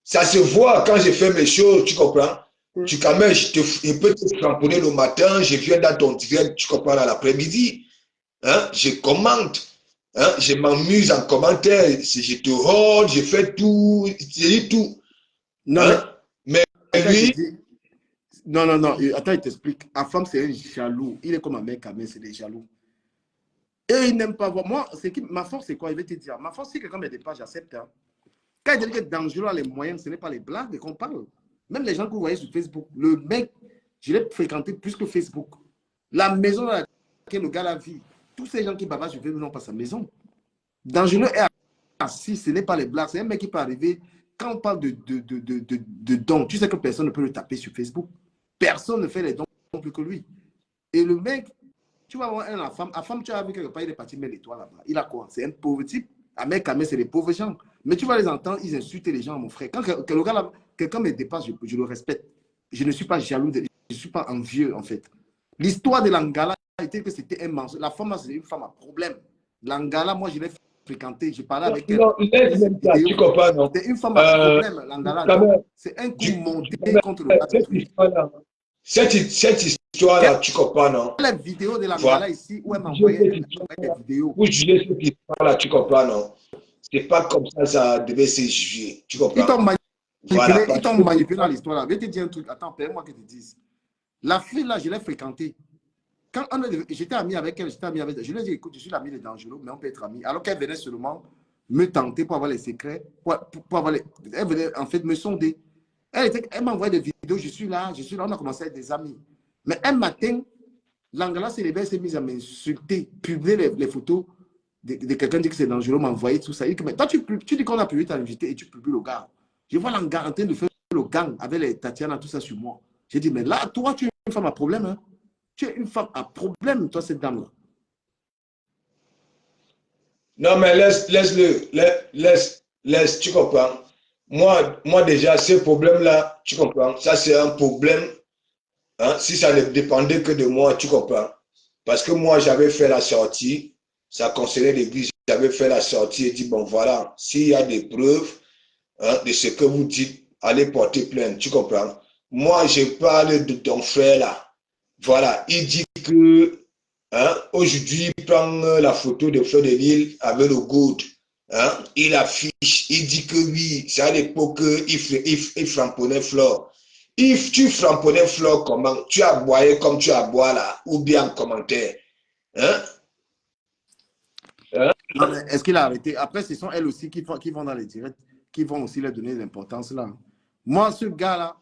Ça se voit quand je fais mes choses, tu comprends? Tu quand même, je peux te cramponner le matin, je viens dans ton direct, tu comprends, à l'après-midi. Hein? Je commente. Hein? Je m'amuse en commentaire. Je te rôde, je fais tout, je dis tout. Non, hein? Mais lui. Non, attends, il t'explique. Afam, c'est un jaloux. Il est comme un mec, mais c'est des jaloux. Et il n'aime pas voir. Moi, ma force, c'est quoi? Je vais te dire. Ma force, si quelqu'un me dépasse, j'accepte. Hein. Quand il dit que D'Angelo a les moyens, ce n'est pas les blagues qu'on parle. Même les gens que vous voyez sur Facebook, le mec, je l'ai fréquenté plus que Facebook. La maison dans laquelle le gars la vit, tous ces gens qui bavardent sur Facebook n'ont pas sa maison. D'Angelo est assis, ce n'est pas les blagues. C'est un mec qui peut arriver. Quand on parle de dons, tu sais que personne ne peut le taper sur Facebook. Personne ne fait les dons plus que lui. Et le mec, tu vas voir la femme, tu as vu quelque part, il est parti mettre l'étoile là-bas. Il a quoi? C'est un pauvre type. À Mekame, c'est des pauvres gens. Mais tu vas les entendre, ils insultent les gens, mon frère. Quand quelqu'un me dépasse, je le respecte. Je ne suis pas jaloux, je ne suis pas envieux, en fait. L'histoire de l'Angala était que c'était un mensonge. La femme, c'est une femme à problème. L'Angala, moi, je l'ai fréquentée, j'ai parlé avec elle. Non, tu comprends, non? C'est une femme à problème, l'Angala. C'est un coup monté contre le bas. Cette histoire-là, tu comprends, non? La vidéo de l'Angala ici, où elle m'envoyait des vidéos. Pour juger cette histoire-là, tu comprends, non? C'est pas comme ça, ça devait se juger. Tu comprends? Ils t'ont manipulé dans l'histoire là. Je vais te dire un truc. Attends, permets-moi que je te dise. La fille là, je l'ai fréquentée. Quand j'étais ami avec elle, je lui ai dit, écoute, je suis l'ami de D'Angelo, mais on peut être amis. Alors qu'elle venait seulement me tenter pour avoir les secrets, elle venait en fait me sonder. Elle m'a envoyé des vidéos, je suis là, on a commencé à être des amis. Mais un matin, l'Angala Célébert s'est mise à m'insulter, publier les photos de quelqu'un dit que c'est dangereux, m'a envoyé tout ça. Il dit, mais toi, tu dis qu'on a publié ta invité et tu publies le gars. Je vois l'Angala en train de faire le gang avec les Tatiana, tout ça sur moi. J'ai dit, mais là, toi, tu es une femme à problème. Hein? Tu es une femme à problème, toi, cette dame-là. Non, mais laisse, tu comprends. Moi déjà, ce problème-là, tu comprends, ça c'est un problème. Hein, si ça ne dépendait que de moi, tu comprends. Parce que moi, j'avais fait la sortie, ça concernait l'église, j'avais fait la sortie et dit, bon voilà, s'il y a des preuves hein, de ce que vous dites, allez porter plainte, tu comprends. Moi, je parle de ton frère là. Voilà, il dit que hein, aujourd'hui, il prend la photo de Fleur de Lille avec le good. Hein, il affiche, il dit que oui, c'est à l'époque il frapponnait Fleur. Tu frapponnais Fleur comment? Tu as boyé comme tu as bois là, ou bien en commentaire. Hein? Hein? Est-ce qu'il a arrêté? Après, ce sont elles aussi qui vont dans les directs, qui vont aussi leur donner l'importance là. Moi, ce gars-là,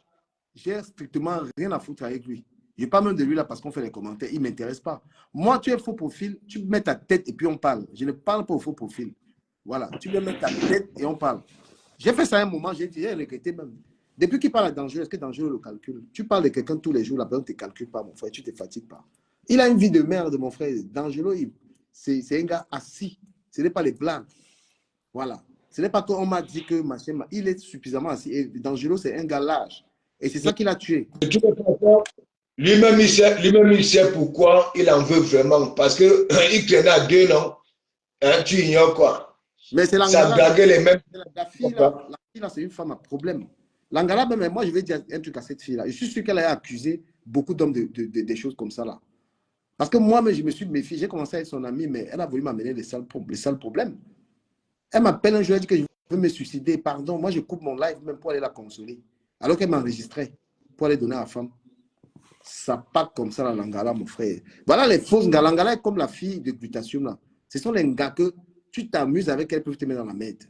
j'ai strictement rien à foutre avec lui. Je parle même de lui là parce qu'on fait les commentaires. Il ne m'intéresse pas. Moi, tu es faux profil, tu mets ta tête et puis on parle. Je ne parle pas au faux profil. Voilà, tu viens mettre ta tête et on parle. J'ai fait ça à un moment, j'ai regretté même. Depuis qu'il parle à Dangereux, est-ce que Dangereux le calcule? Tu parles de quelqu'un tous les jours, la personne ne te calcule pas, mon frère, tu ne te fatigues pas. Il a une vie de merde, mon frère. Dangereux, c'est un gars assis. Ce n'est pas les blagues. Voilà. Ce n'est pas qu'on m'a dit que machin, il est suffisamment assis. Et Dangereux, c'est un gars large. Et c'est ça qui l'a tué. Lui-même, il sait pourquoi il en veut vraiment. Parce qu'il traînait à 2 noms. Hein, tu ignores quoi? Mais c'est ça blaguait les mêmes. La fille là, c'est une femme à problème. L'Angala, même moi, je vais dire un truc à cette fille-là. Je suis sûr qu'elle a accusé beaucoup d'hommes des choses comme ça là. Parce que moi-même, je me suis méfié. J'ai commencé à être son ami, mais elle a voulu m'amener les sales problèmes. Elle m'appelle un jour, elle dit que je veux me suicider. Pardon, moi, je coupe mon live même pour aller la consoler. Alors qu'elle m'enregistrait pour aller donner à la femme. Ça part comme ça, la Langala, mon frère. Voilà les fausses gars. Langala est comme la fille de Glutation, là. Ce sont les gars que tu t'amuses avec elles, peuvent te mettre dans la merde.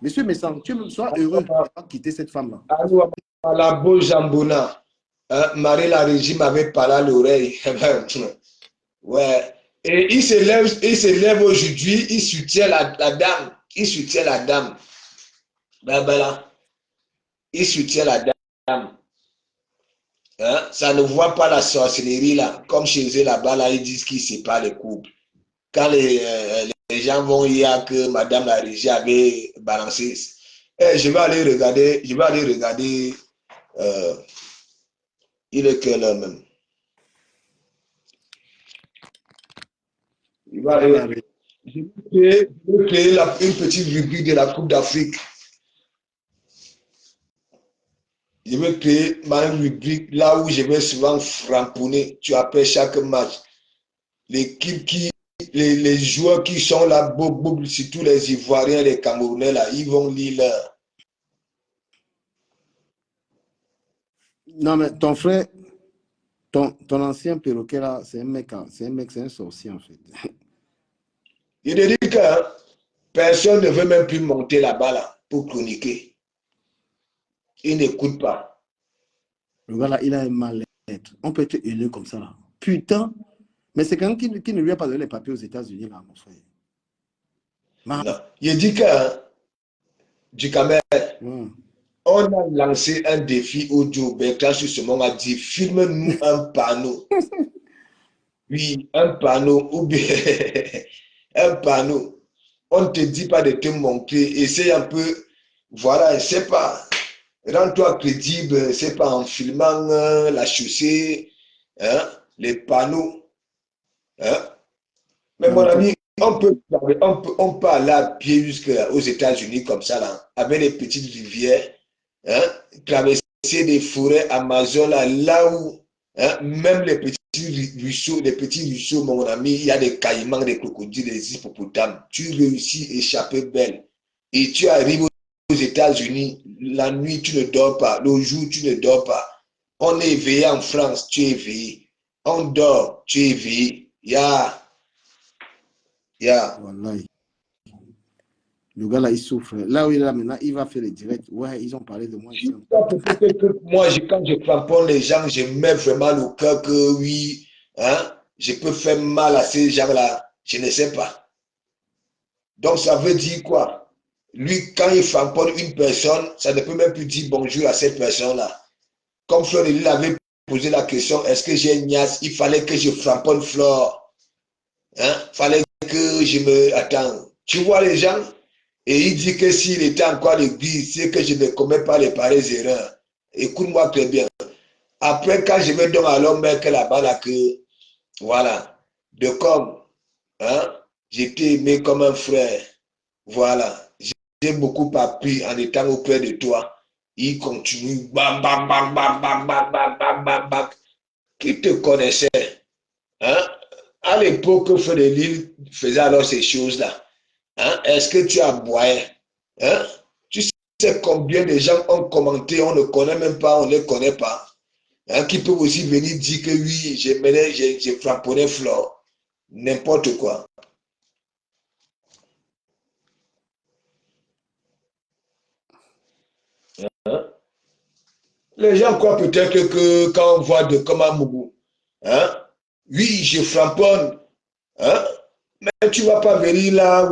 Monsieur Messang, tu sois heureux de ne pas quitter cette femme-là. À la beau Jambona, Marie la Régie m'avait parlé à l'oreille. Ouais. Et il se lève aujourd'hui, il soutient la dame. Il soutient la dame. Barbara. Il soutient la dame. Hein? Ça ne voit pas la sorcellerie là. Comme chez eux là-bas, là, ils disent qu'ils séparent les couples. Quand les gens vont dire que Madame la Régie avait balancé, je vais aller regarder, il est quelle heure même? Il va aller, je vais créer une petite rubrique de la Coupe d'Afrique. Je vais créer ma rubrique là où je vais souvent framponner. Tu appelles chaque match. L'équipe les joueurs qui sont là, surtout les Ivoiriens, les Camerounais, là, ils vont lire leur. Non, mais ton frère, ton ancien perroquet là, c'est un mec, c'est un sorcier en fait. Je te dis que personne ne veut même plus monter là-bas là, pour chroniquer. Il n'écoute pas. Le gars là, il a un mal-être. On peut être élu comme ça là. Putain, mais c'est quelqu'un qui ne lui a pas donné les papiers aux États-Unis là, mon frère. Non. Je dis que du Cameroun, on a lancé un défi audio. Bertrand sur ce moment a dit filme-nous un panneau. Oui, un panneau ou bien un panneau. On ne te dit pas de te montrer. Essaye un peu. Voilà, je ne sais pas. Rends-toi crédible, c'est pas en filmant la chaussée, hein, les panneaux. Hein. Mais mon ami, on peut aller à pied jusqu'aux États-Unis comme ça, là, avec les petites rivières, hein, traverser des forêts Amazon, là où hein, même les petits ruisseaux, mon ami, il y a des caïmans, des crocodiles, des hippopotames. Tu réussis à échapper belle. Et tu arrives aux États-Unis, la nuit, tu ne dors pas. Le jour, tu ne dors pas. On est éveillé en France, tu es éveillé. On dort, tu es éveillé. Voilà. Le gars là, il souffre. Là où il est là maintenant, il va faire les directs. Ouais, ils ont parlé de moi ici. Moi, quand je cramponne les gens, je mets vraiment le cœur que oui, hein, je peux faire mal à ces gens-là. Je ne sais pas. Donc, ça veut dire quoi? Lui, quand il framponne une personne, ça ne peut même plus dire bonjour à cette personne-là. Comme Fleur il avait posé la question, est-ce que j'ai une niasse? Il fallait que je framponne Flore. Hein? Il fallait que je me... Attends, tu vois les gens? Et il dit que s'il était encore à l'église, c'est que je ne commets pas les pareilles erreurs. Écoute-moi très bien. Après, quand je vais donc à l'homme que là-bas, là, que, voilà, de comme, hein, j'étais aimé comme un frère. Voilà, j'ai beaucoup appris en étant auprès de toi. Il continue, bam, bam, bam, bam, bam, bam, bam, bam, bam, bam. Qui te connaissait? Hein? À l'époque, Frédéric faisait alors ces choses-là. Hein? Est-ce que tu as boyé? Hein? Tu sais combien de gens ont commenté, on ne connaît même pas, on ne les connaît pas. Hein? Qui peuvent aussi venir dire que oui, j'ai frappé Flore. N'importe quoi. Hein? Les gens croient peut-être que quand on voit de Komamougou, hein? Oui, je framponne. Hein? Mais tu ne vas pas venir là,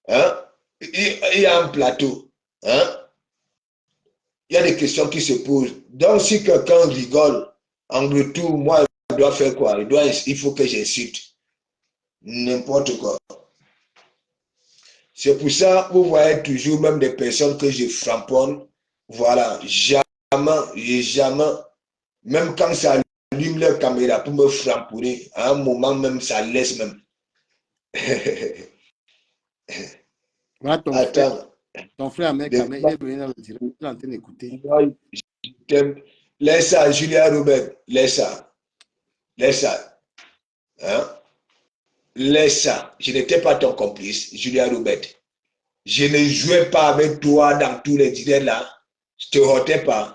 hein? Il y a un plateau. Hein? Il y a des questions qui se posent. Donc, si quelqu'un rigole, en retour, moi, je dois faire quoi? Il faut que j'insulte. N'importe quoi. C'est pour ça, vous voyez toujours même des personnes que je framponne. Voilà, jamais, même quand ça allume leur caméra pour me framponner, à un moment même, ça laisse même. Voilà Attends. ton frère Américain, il est venu dans le direct, il est en train d'écouter. Laisse ça, Julia Robert, laisse ça. Laisse ça. Hein? Laisse ça. Je n'étais pas ton complice, Julia Robert. Je ne jouais pas avec toi dans tous les directs là. Je ne te rotais pas.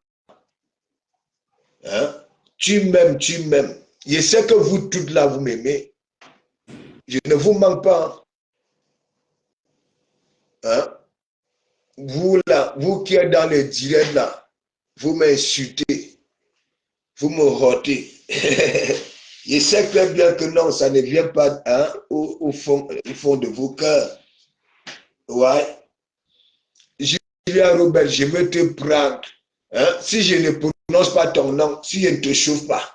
Hein? Tu m'aimes, tu m'aimes. Je sais que vous toutes là, vous m'aimez. Je ne vous manque pas. Hein? Vous là, vous qui êtes dans les directs là, vous m'insultez. Vous me rotez. Je sais très bien que non, ça ne vient pas hein, au fond de vos cœurs. Ouais. Julia Robert, je veux te prendre. Hein? Si je ne prononce pas ton nom, si je ne te chauffe pas,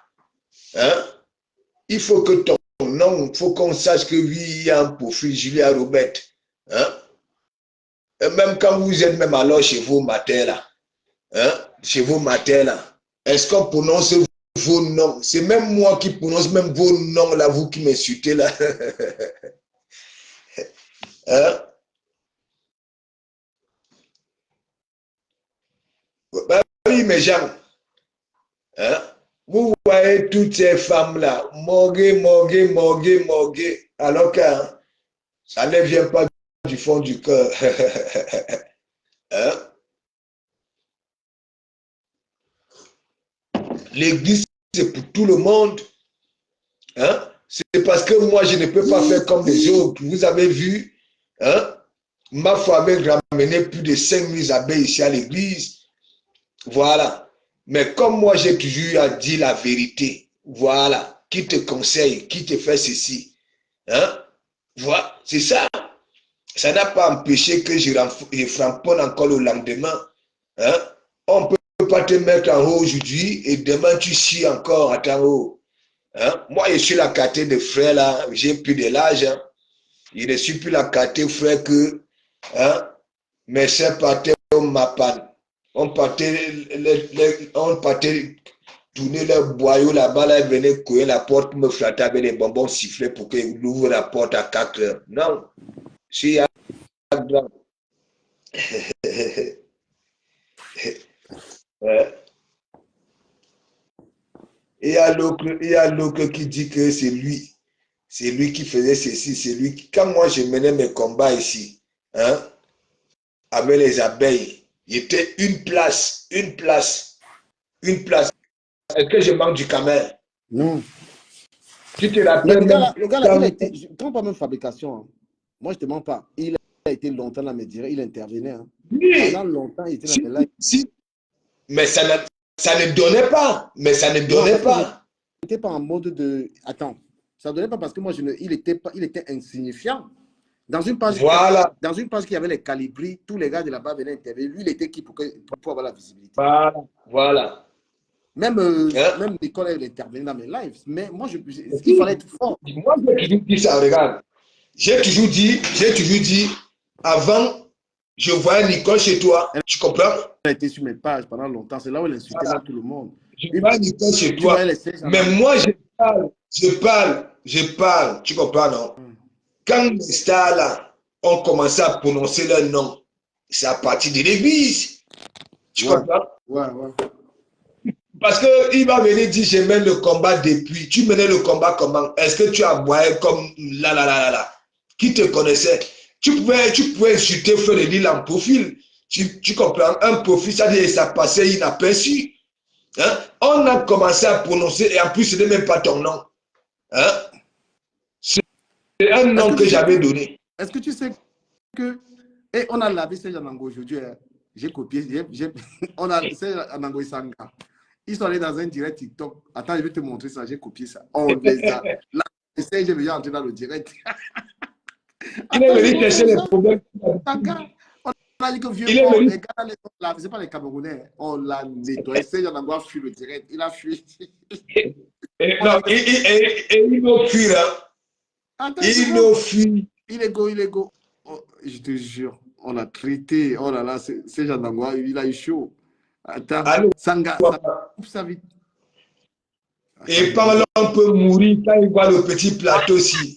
hein? Il faut que ton nom, il faut qu'on sache que oui, il y a un profil Julia Robert. Hein? Et même quand vous êtes même alors chez vos matins là, hein? Chez vos matins là, est-ce qu'on prononce vos noms? C'est même moi qui prononce même vos noms là, vous qui m'insultez là. Hein? Ben oui, mes gens. Hein? Vous voyez toutes ces femmes-là, morguées, alors que hein, ça ne vient pas du fond du cœur. Hein? L'église, c'est pour tout le monde. Hein? C'est parce que moi, je ne peux pas faire comme les autres. Vous avez vu, hein? Ma foi avait ramené plus de 5000 abeilles ici à l'église. Voilà. Mais comme moi, j'ai toujours à dire la vérité. Voilà. Qui te conseille, qui te fait ceci. Hein? Voilà. C'est ça. Ça n'a pas empêché que je framponne encore le lendemain. Hein? On ne peut pas te mettre en haut aujourd'hui et demain tu chies encore en haut. Hein? Moi, je suis la caté de frère là, j'ai plus de l'âge. Hein? Je ne suis plus la caté frère que hein? Mes soeurs partaient au Mapan. On partait tourner leur boyau là-bas, là, ils venaient couiller la porte pour me flatter avec des bonbons sifflés pour qu'ils ouvrent la porte à 4 heures. Non, je suis grand. Et il y a l'autre qui dit que c'est lui qui faisait ceci, c'est lui qui... Quand moi je menais mes combats ici, hein, avec les abeilles, il était une place. Est-ce que je manque du camel? Non. Tu te Mais rappelles même le gars là, il quand... a été, quand pas même fabrication, hein. Moi je te mens pas, il a été longtemps dans mes directs, il intervenait. Hein. Pendant Oui, longtemps, il était dans mes lives. mais ça ne donnait pas. Mais ça ne Non, donnait parce que je pas. n'étais pas en mode de. Attends, ça ne donnait pas parce que moi, il était insignifiant. Dans une page, Voilà, dans une page qui avait les calibris, tous les gars de là-bas venaient intervenir. Lui, il était qui pour avoir la visibilité. voilà. Même, Hein? même Nicole, elle intervenait dans mes lives. Mais moi, il fallait être fort. Moi, j'ai toujours dit ça, regarde. J'ai toujours dit, avant, je voyais Nicole chez toi, Elle tu comprends? a été sur mes pages pendant longtemps. C'est là où elle insultait Voilà. même tout le monde. Je voyais Nicole chez Tu toi. voyais les sièges en Mais anglais. moi, je parle, tu comprends, non? Quand les stars là ont commencé à prononcer leur nom, c'est à partir de l'église. Tu Ouais, comprends? ouais. Parce qu'il va venir dire, je mène le combat depuis. Tu menais le combat comment? Est-ce que tu as boyé comme là? Qui te connaissait? Tu pouvais insulter Frère de Lille en profil. Tu comprends? Un profil, ça dit, ça passait inaperçu. Hein? On a commencé à prononcer, et en plus, ce n'est même pas ton nom. Hein? C'est un nom que j'avais donné. Est-ce que tu sais que. Et on a lavé ces Anango aujourd'hui. Hein. J'ai copié. On a ces Anango Sanga. Ils sont allés dans un direct TikTok. Attends, je vais te montrer ça. J'ai copié ça. On les a. Là, j'ai déjà entré dans le direct. Il est Attends, je venu montre chercher les ça. problèmes. Sanga. On a dit que vieux Il est mort. venu. Les gars, c'est pas les Camerounais. On l'a nettoyé. Ces Anango a fui le direct. Il a fui. Non, il nous fuit là. Attends, Il nous fuit. il est go. Oh, je te jure, on l'a traité. Oh là là, c'est Jean d'Angois, il a eu chaud. Attends, Allô. Sanga, ça coupe sa vie. Attends, Et pendant on peut mourir quand il voit le petit plateau aussi.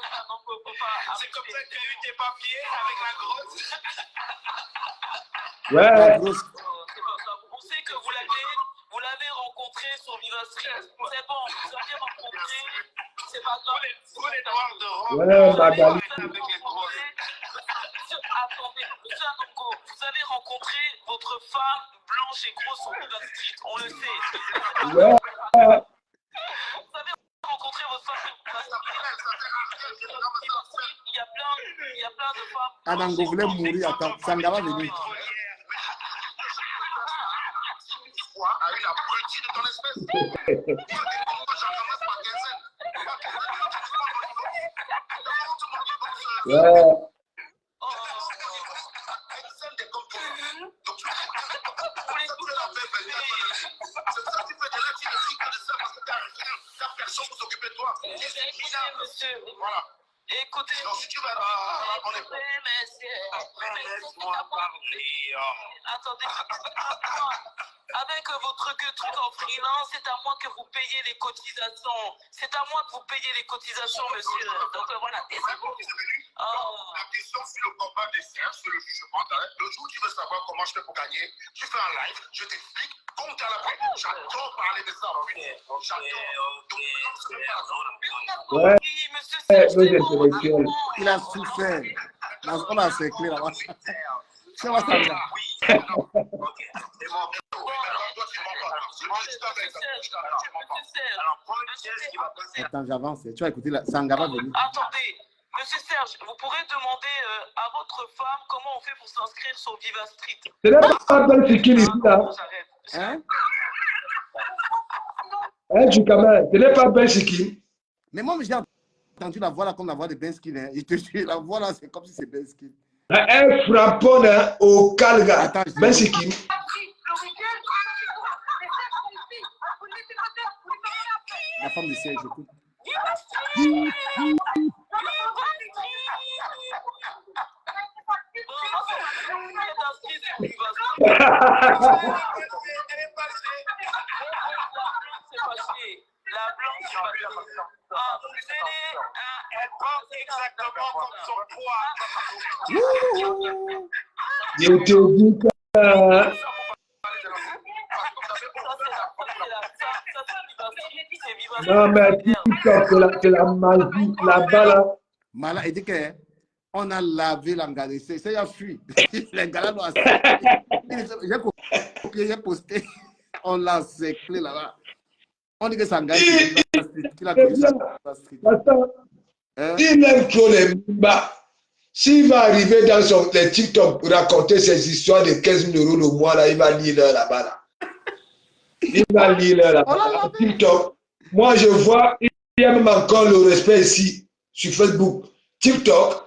C'est comme ça que tu as eu tes papiers avec la grosse. Ouais. La grosse. On sait que vous l'avez rencontré sur Viva Street. C'est bon, vous avez rencontré. C'est pas grave. Tous les noirs de Rome. Ouais, Magali. Attendez, monsieur Anongo, vous avez rencontré votre femme blanche et grosse sur Viva Street. On le sait. Ouais. Vous avez rencontré votre femme. Il y Anango voulait mourir. Attends, Sanga va venir. A eu la politique de ton espèce. Ouais. Personne pour s'occuper de toi. Monsieur, Voilà. écoutez, Donc si tu vas on est bon. laisse-moi parler. Attendez, avec votre truc en freelance, c'est à moi que vous payez les cotisations. C'est à moi que vous payez les cotisations, monsieur. Donc voilà, taisez-vous. La question sur le combat des serfs, sur le jugement, le jour où tu veux savoir comment je fais pour gagner, tu fais un live, je t'explique, compte à la fin. J'adore parler de ça, Ouais. Oui, monsieur Serge, c'est bon. Intellectuel. Il a souffert. On a encerclé là-bas. C'est moi, ça va. Attends, j'avance. Tu vas écouter, Sanga va venir. Attendez, monsieur Serge, vous pourrez demander à votre femme comment on fait pour s'inscrire sur Viva Street. Ce n'est pas Ben Sikil ici, là. Hein? Hein, Jukaman, ce n'est pas Ben Sikil. Mais moi, j'ai entendu la voix là comme la voix de Ben Skin. Hein. Il te dit, la voix là, c'est comme si c'est Ben Skin. Un frappon hein, au Calga. Attends, Ben Sikil. La femme de siège, j'écoute. La blanche, elle pense exactement comme son poids. Je te dis que... Non, mais TikTok, c'est la magie là-bas, là. Mala, il dit qu'on a lavé l'engrais. C'est ça, il a fui. Les gars là, j'ai copié, j'ai posté. On l'a séclé là-bas. On dit que ça engage. Qu'il a connu ça. Il aime trop les Mimba. S'il va arriver dans les TikTok raconter ses histoires de 15 000 € le mois, là, il va lire là-bas. Là. Il va lire là-bas. TikTok. Moi, je vois, il y a même encore le respect ici, sur Facebook. TikTok.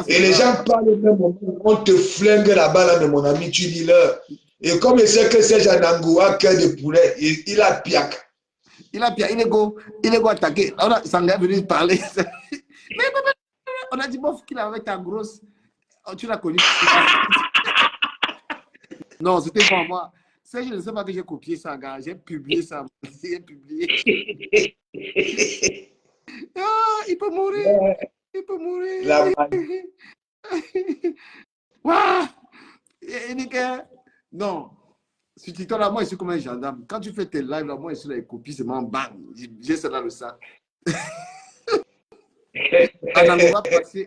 Et les gens parlent au même moment. On te flingue là-bas, là, mais mon ami, tu lis leur. Et comme il sait que c'est Janango a cœur de poulet, il a piac. Il est go attaqué. Sanga est venu parler. On a dit, bon, qu'il avait ta grosse. Oh, tu l'as connu. Non, c'était pas moi. Je ne sais pas que j'ai copié ça, gars. J'ai publié ça. J'ai publié. Oh, il peut mourir. Il peut mourir. Waouh! Non. Sur TikTok, là, moi, je suis comme un gendarme. Quand tu fais tes lives, là, moi, je suis là, les copies, c'est mon bang. J'ai ça dans le sac.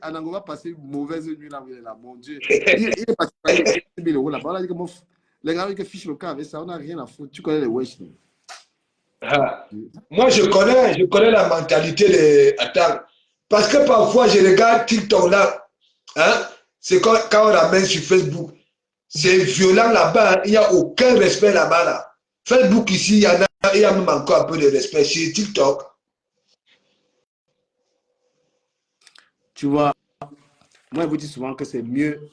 Anango va passer une mauvaise nuit là, mon Dieu. Il est passé par 1000 € là-bas. On a dit que les gars qui fichent le camp avec ça, on n'a rien à foutre. Tu connais les wesh. Moi, je connais la mentalité des. Attends. Parce que parfois, je regarde TikTok là. Hein? C'est quand on ramène sur Facebook. C'est violent là-bas. Hein? Il n'y a aucun respect là-bas. Là. Facebook ici, il y a même encore un peu de respect. Sur TikTok. Tu vois, moi, je vous dis souvent que c'est mieux.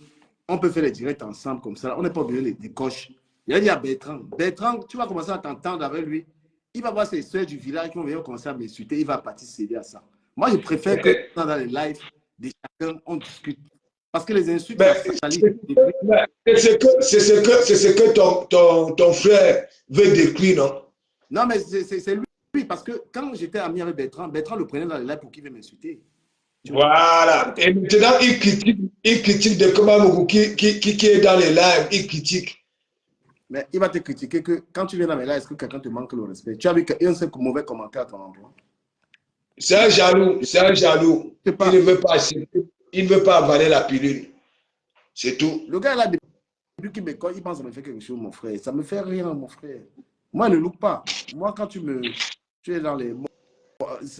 On peut faire les directs ensemble comme ça. On n'est pas obligé des coches. Il y a dit à Bertrand. Bertrand, tu vas commencer à t'entendre avec lui. Il va voir ses soeurs du village qui vont venir commencer à m'insulter. Il va participer à ça. Moi, je préfère que dans les lives de chacun, on discute. Parce que les insultes, c'est ce que ton frère veut décrire, non? Non, mais c'est lui. Parce que quand j'étais ami avec Bertrand, Bertrand le prenait dans les lives pour qu'il vienne m'insulter. Voilà. Et maintenant, il critique de comment qui est dans les lives, il critique. Mais il va te critiquer que quand tu viens dans les lives, est-ce que quelqu'un te manque le respect? Tu as vu qu'il y a un seul mauvais commentaire à ton endroit. C'est un jaloux, c'est un jaloux. Il ne veut pas accepter, il ne veut pas avaler la pilule. C'est tout. Le gars là, depuis qu'il me colle, il pense que ça me fait quelque chose, mon frère. Ça me fait rien, mon frère. Moi, ne look pas. Moi, quand tu es dans les...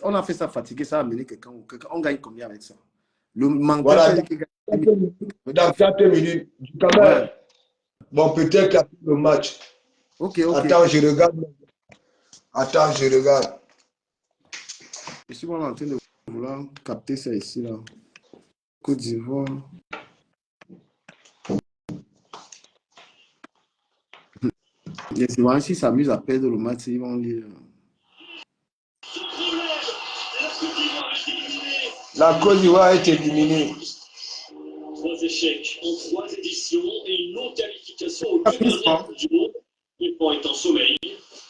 On a fait ça fatiguer, ça a amené quelqu'un. On gagne combien avec ça? Le menteur, voilà. Dans 4 minutes. Quand même. Ouais. Bon, peut-être après le match. Ok, ok. Attends, je regarde. Attends, je regarde. Je suis vraiment en train de vouloir capter ça ici, là. Côte d'Ivoire. Les Ivoiriens, s'ils s'amusent à perdre le match, ils vont lire. La Côte d'Ivoire est éliminée. 3 échecs en 3 éditions et une non-qualification aux 2 dernières Coupes du Monde. L'éléphant est en sommeil.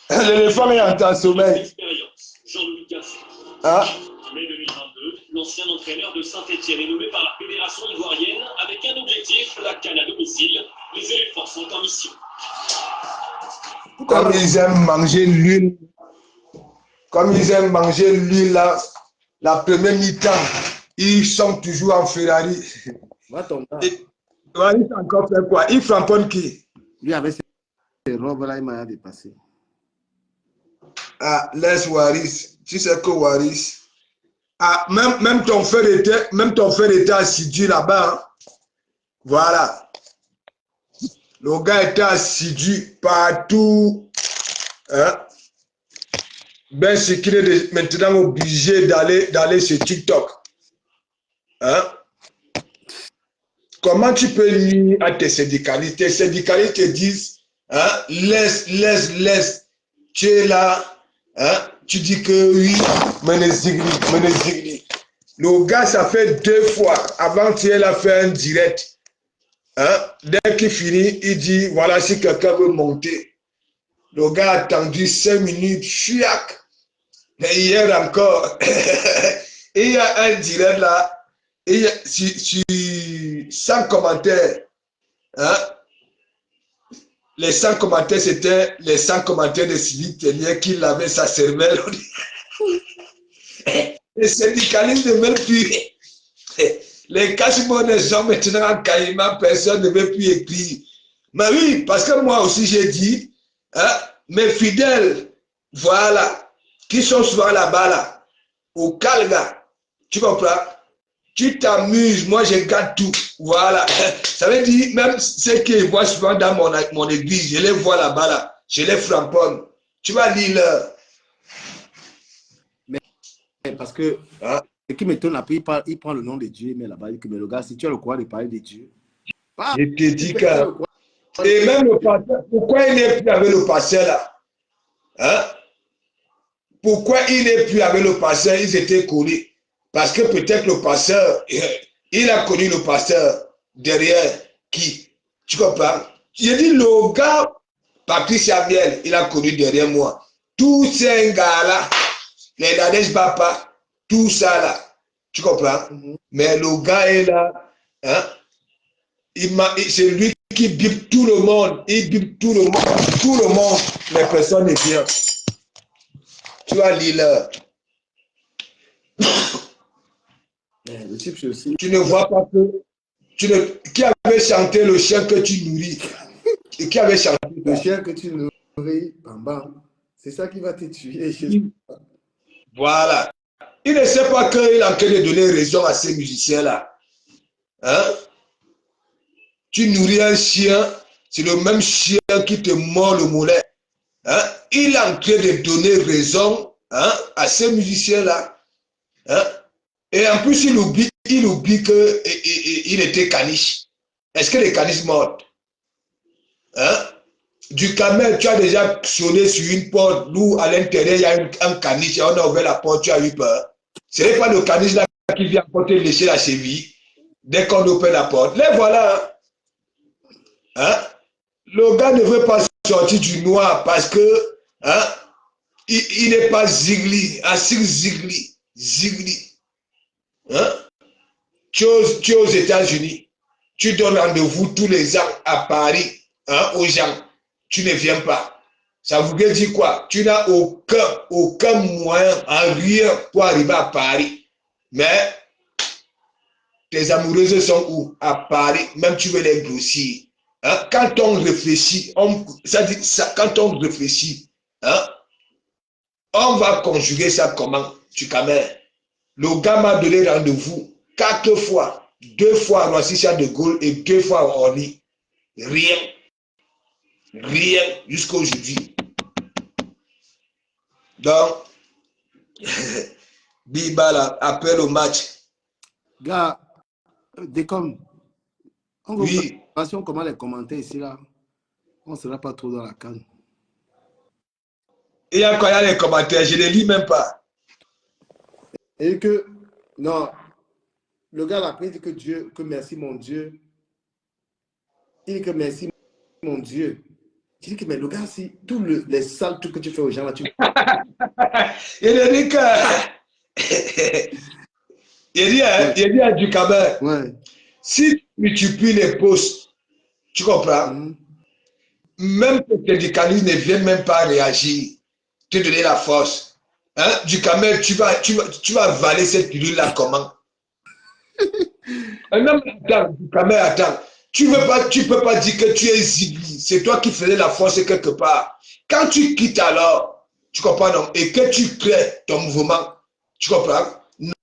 L'éléphant est en sommeil. Expérience. Jean-Louis Gasset. Hein? Mai 2022, l'ancien entraîneur de Saint-Etienne est nommé par la fédération ivoirienne avec un objectif, la CAN à domicile. Les éléphants sont en mission. Comme ils aiment manger l'huile. Comme ils aiment manger l'huile, là, la première mi-temps, ils sont toujours en Ferrari. Va tomber. Waris a encore fait quoi? Il flamponne qui? Lui, avec ses robes-là, il m'a dépassé. Ah, laisse Waris. Tu sais que Waris. Ah, même ton frère était assidu là-bas. Hein? Voilà. Le gars était assidu partout. Hein? Ben, c'est qu'il est maintenant obligé d'aller sur TikTok. Hein? Comment tu peux nuire à tes syndicalistes? Tes syndicalistes te disent, hein, laisse. Tu es là, hein? Tu dis que oui, menezigli. Le gars, ça fait 2 fois. Avant, tu es là fait un direct. Hein? Dès qu'il finit, il dit, voilà, si quelqu'un veut monter. Le gars a attendu 5 minutes, chiac. Et hier encore, il y a un direct là. Et sans commentaire, hein? Les 100 commentaires, c'était les 100 commentaires de Sylvie Tellier qui lavait sa cervelle. Les syndicalistes ne veulent plus. Les casse-bonnes sont maintenant en caïman, personne ne veut plus écrire. Mais oui, parce que moi aussi j'ai dit, hein, mes fidèles, voilà, qui sont souvent là-bas, là, au Calga, tu comprends? Tu t'amuses, moi je garde tout. Voilà. Ça veut dire, même ceux qui voient souvent dans mon église, je les vois là-bas, là. Je les flamponne. Tu vas lire leur. Mais parce que Hein? ce qui m'étonne, après, il prend le nom de Dieu, mais là-bas, il dit que mais le gars, si tu as le courage de parler de Dieu, Je te dis que. Et même le pasteur, pourquoi il n'est plus avec le pasteur là? Hein? Pourquoi il n'est plus avec le pasteur? Ils étaient collés. Parce que peut-être le pasteur, il a connu le pasteur derrière qui? Tu comprends? J'ai dit le gars, Patrice Samuel, il a connu derrière moi. Tous ces gars-là, les Nadej Papa, tout ça là. Tu comprends? Mais le gars est là. Hein? C'est lui qui bip tout le monde. Il bip tout le monde. Tout le monde. Mais personne n'est bien. Tu vas lire là. le type, c'est aussi. Tu ne vois pas que. Qui avait chanté le chien que tu nourris? Et qui avait chanté Le chien que tu nourris, bam bam, c'est ça qui va te tuer. Voilà. Il ne sait pas qu'il est en train de donner raison à ces musiciens-là. Hein? Tu nourris un chien, c'est le même chien qui te mord le mollet. Hein? Il est en train de donner raison, hein, à ces musiciens-là. Hein? Et en plus, il oublie qu'il était caniche. Est-ce que les caniches mordent? Hein? Du camel, tu as déjà sonné sur une porte où à l'intérieur il y a un caniche et on a ouvert la porte, tu as eu peur. Ce n'est pas le caniche là qui vient porter lécher la cheville dès qu'on ouvre la porte. Les voilà. Hein? Le gars ne veut pas sortir du noir parce que, hein, il n'est pas Zigli. Zigli. Hein? Tu es aux États-Unis. Tu donnes rendez-vous tous les ans à Paris, hein, aux gens. Tu ne viens pas. Ça voudrait dire quoi? Tu n'as aucun moyen, rien pour arriver à Paris. Mais tes amoureuses sont où? À Paris. Même tu veux les grossir. Hein? Quand on réfléchit, quand on réfléchit, hein, on va conjuguer ça comment? Tu camères. Le gars m'a donné rendez-vous 4 fois 2 fois à Roissy-Charles de Gaulle et 2 fois à Orly. Rien. Rien jusqu'à aujourd'hui. Donc, Bibala appelle au match. Gars, Décom, on Oui. comment les commentaires ici là, on ne sera pas trop dans la canne. Il y a quoi, il y a les commentaires, je ne les lis même pas. Et que, non, le gars là, il dit que Dieu, que merci mon Dieu. Il dit que merci mon Dieu. Tu dis que, mais le gars, si tous les sales trucs que tu fais aux gens là, tu. Il dit que. Il dit à Ducabert, Ouais. si tu multiplies les postes, tu comprends? Même que tes syndicalistes ne viennent même pas réagir, te donner la force. Hein? Ducabert, tu vas avaler cette pilule-là comment? Non, mais attends, Ducabert, attends. Tu peux pas dire que tu es Zigli. C'est toi qui faisais la force quelque part. Quand tu quittes alors, tu comprends, non? Et que tu crées ton mouvement, tu comprends?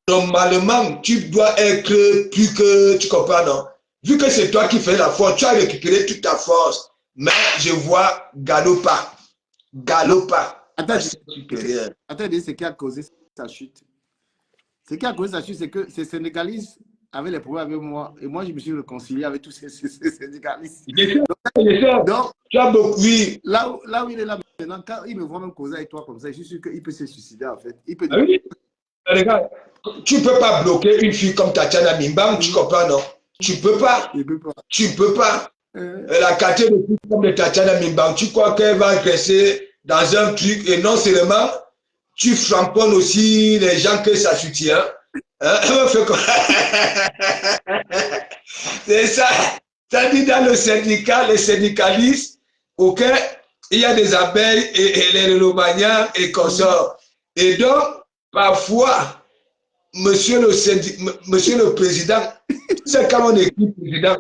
Normalement, tu dois être plus que, tu comprends, non? Vu que c'est toi qui fais la force, tu as récupéré toute ta force. Mais je vois Galopa. Attends, c'est qui a causé sa chute. Ce qui a causé sa chute, c'est que ces syndicalistes avaient les problèmes avec moi. Et moi, je me suis réconcilié avec tous ces syndicalistes. Donc, tu as beaucoup, oui. Là où il est là maintenant, quand il me voit même causer avec toi comme ça, je suis sûr qu'il peut se suicider en fait. Il peut dire... Oui. Regarde, tu ne peux pas bloquer une fille comme Tatiana Mimbang, tu comprends, non? Tu ne peux pas. Tu ne peux pas. La quartier de fille comme de Tatiana Mimbang, tu crois qu'elle va rester dans un truc et non seulement tu framponnes aussi les gens que ça soutient. Hein? C'est ça. Ça dit dans le syndicat, les syndicalistes, ok, il y a des abeilles et les Romaniens et consorts. Et donc, parfois, monsieur le président, c'est quand on écrit président,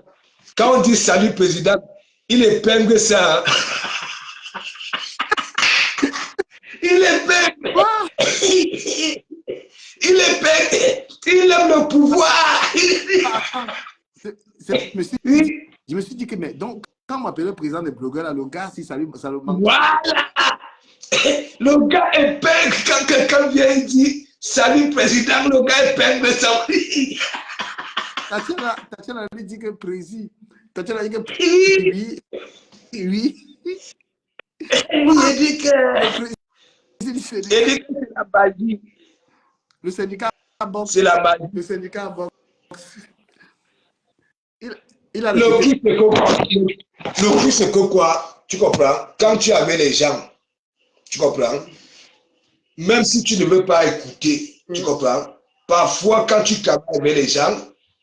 quand on dit salut président, il épingle ça. Hein? Il épingle. Il épingle. Il aime le pouvoir. Je me suis dit que, mais donc, quand on m'appelait le président des blogueurs, là, le gars, si ça le manque. Voilà. Le gars épingle quand quelqu'un vient et dit salut président, le gars épingle ça. Tatiana lui dit que président. Tatiana dit que oui. Il dit que c'est la magie. Le syndicat boxe. C'est la magie. Le syndicat boxe. Il a le plus c'est que quoi? Tu comprends? Quand tu avais les gens, tu comprends? Même si tu ne veux pas écouter, tu comprends? Parfois, quand tu travailles avec les gens,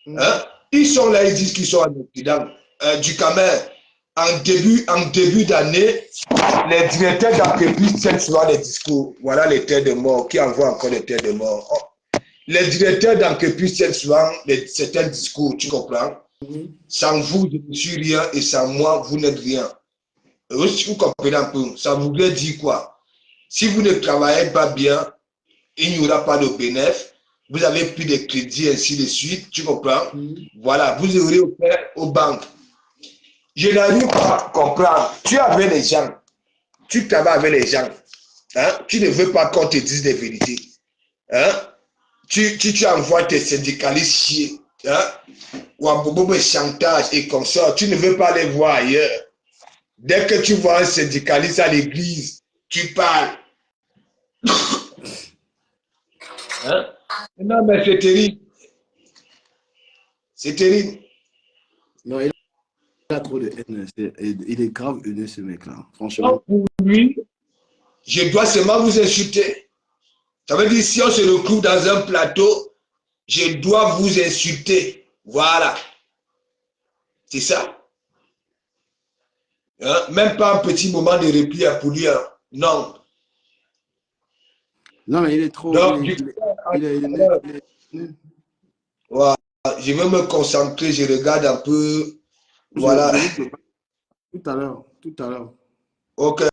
hein, ils sont là, ils disent qu'ils sont en Occident. Du Camer, en début d'année, les directeurs d'entreprise tiennent souvent des discours. Voilà les terres de mort, qui envoient encore des terres de mort. Oh. Les directeurs d'entreprise tiennent souvent certains discours, tu comprends? Sans vous, je ne suis rien et sans moi, vous n'êtes rien. Vous comprenez un peu? Ça voudrait dire quoi? Si vous ne travaillez pas bien, il n'y aura pas de bénéfice. Vous avez plus de crédit, ainsi de suite. Tu comprends? Voilà, vous aurez offert aux banques. Je n'arrive pas à comprendre. Tu es avec les gens. Tu travailles avec les gens. Hein? Tu ne veux pas qu'on te dise des vérités. Hein? Tu envoies tes syndicalistes chier. Hein? Ou un bobo de chantage et comme ça. Tu ne veux pas les voir ailleurs. Dès que tu vois un syndicaliste à l'église, tu parles. Hein? Non, mais c'est terrible. C'est terrible. Non, il a trop de haine. Il est grave haineux, ce mec-là. Franchement. Pour lui, je dois seulement vous insulter. Ça veut dire, si on se retrouve dans un plateau, je dois vous insulter. Voilà. C'est ça. Hein? Même pas un petit moment de répit pour lui. Hein? Non. Non, mais il est trop... Donc, il est voilà. Je vais me concentrer, je regarde un peu. Voilà. Tout à l'heure. Ok.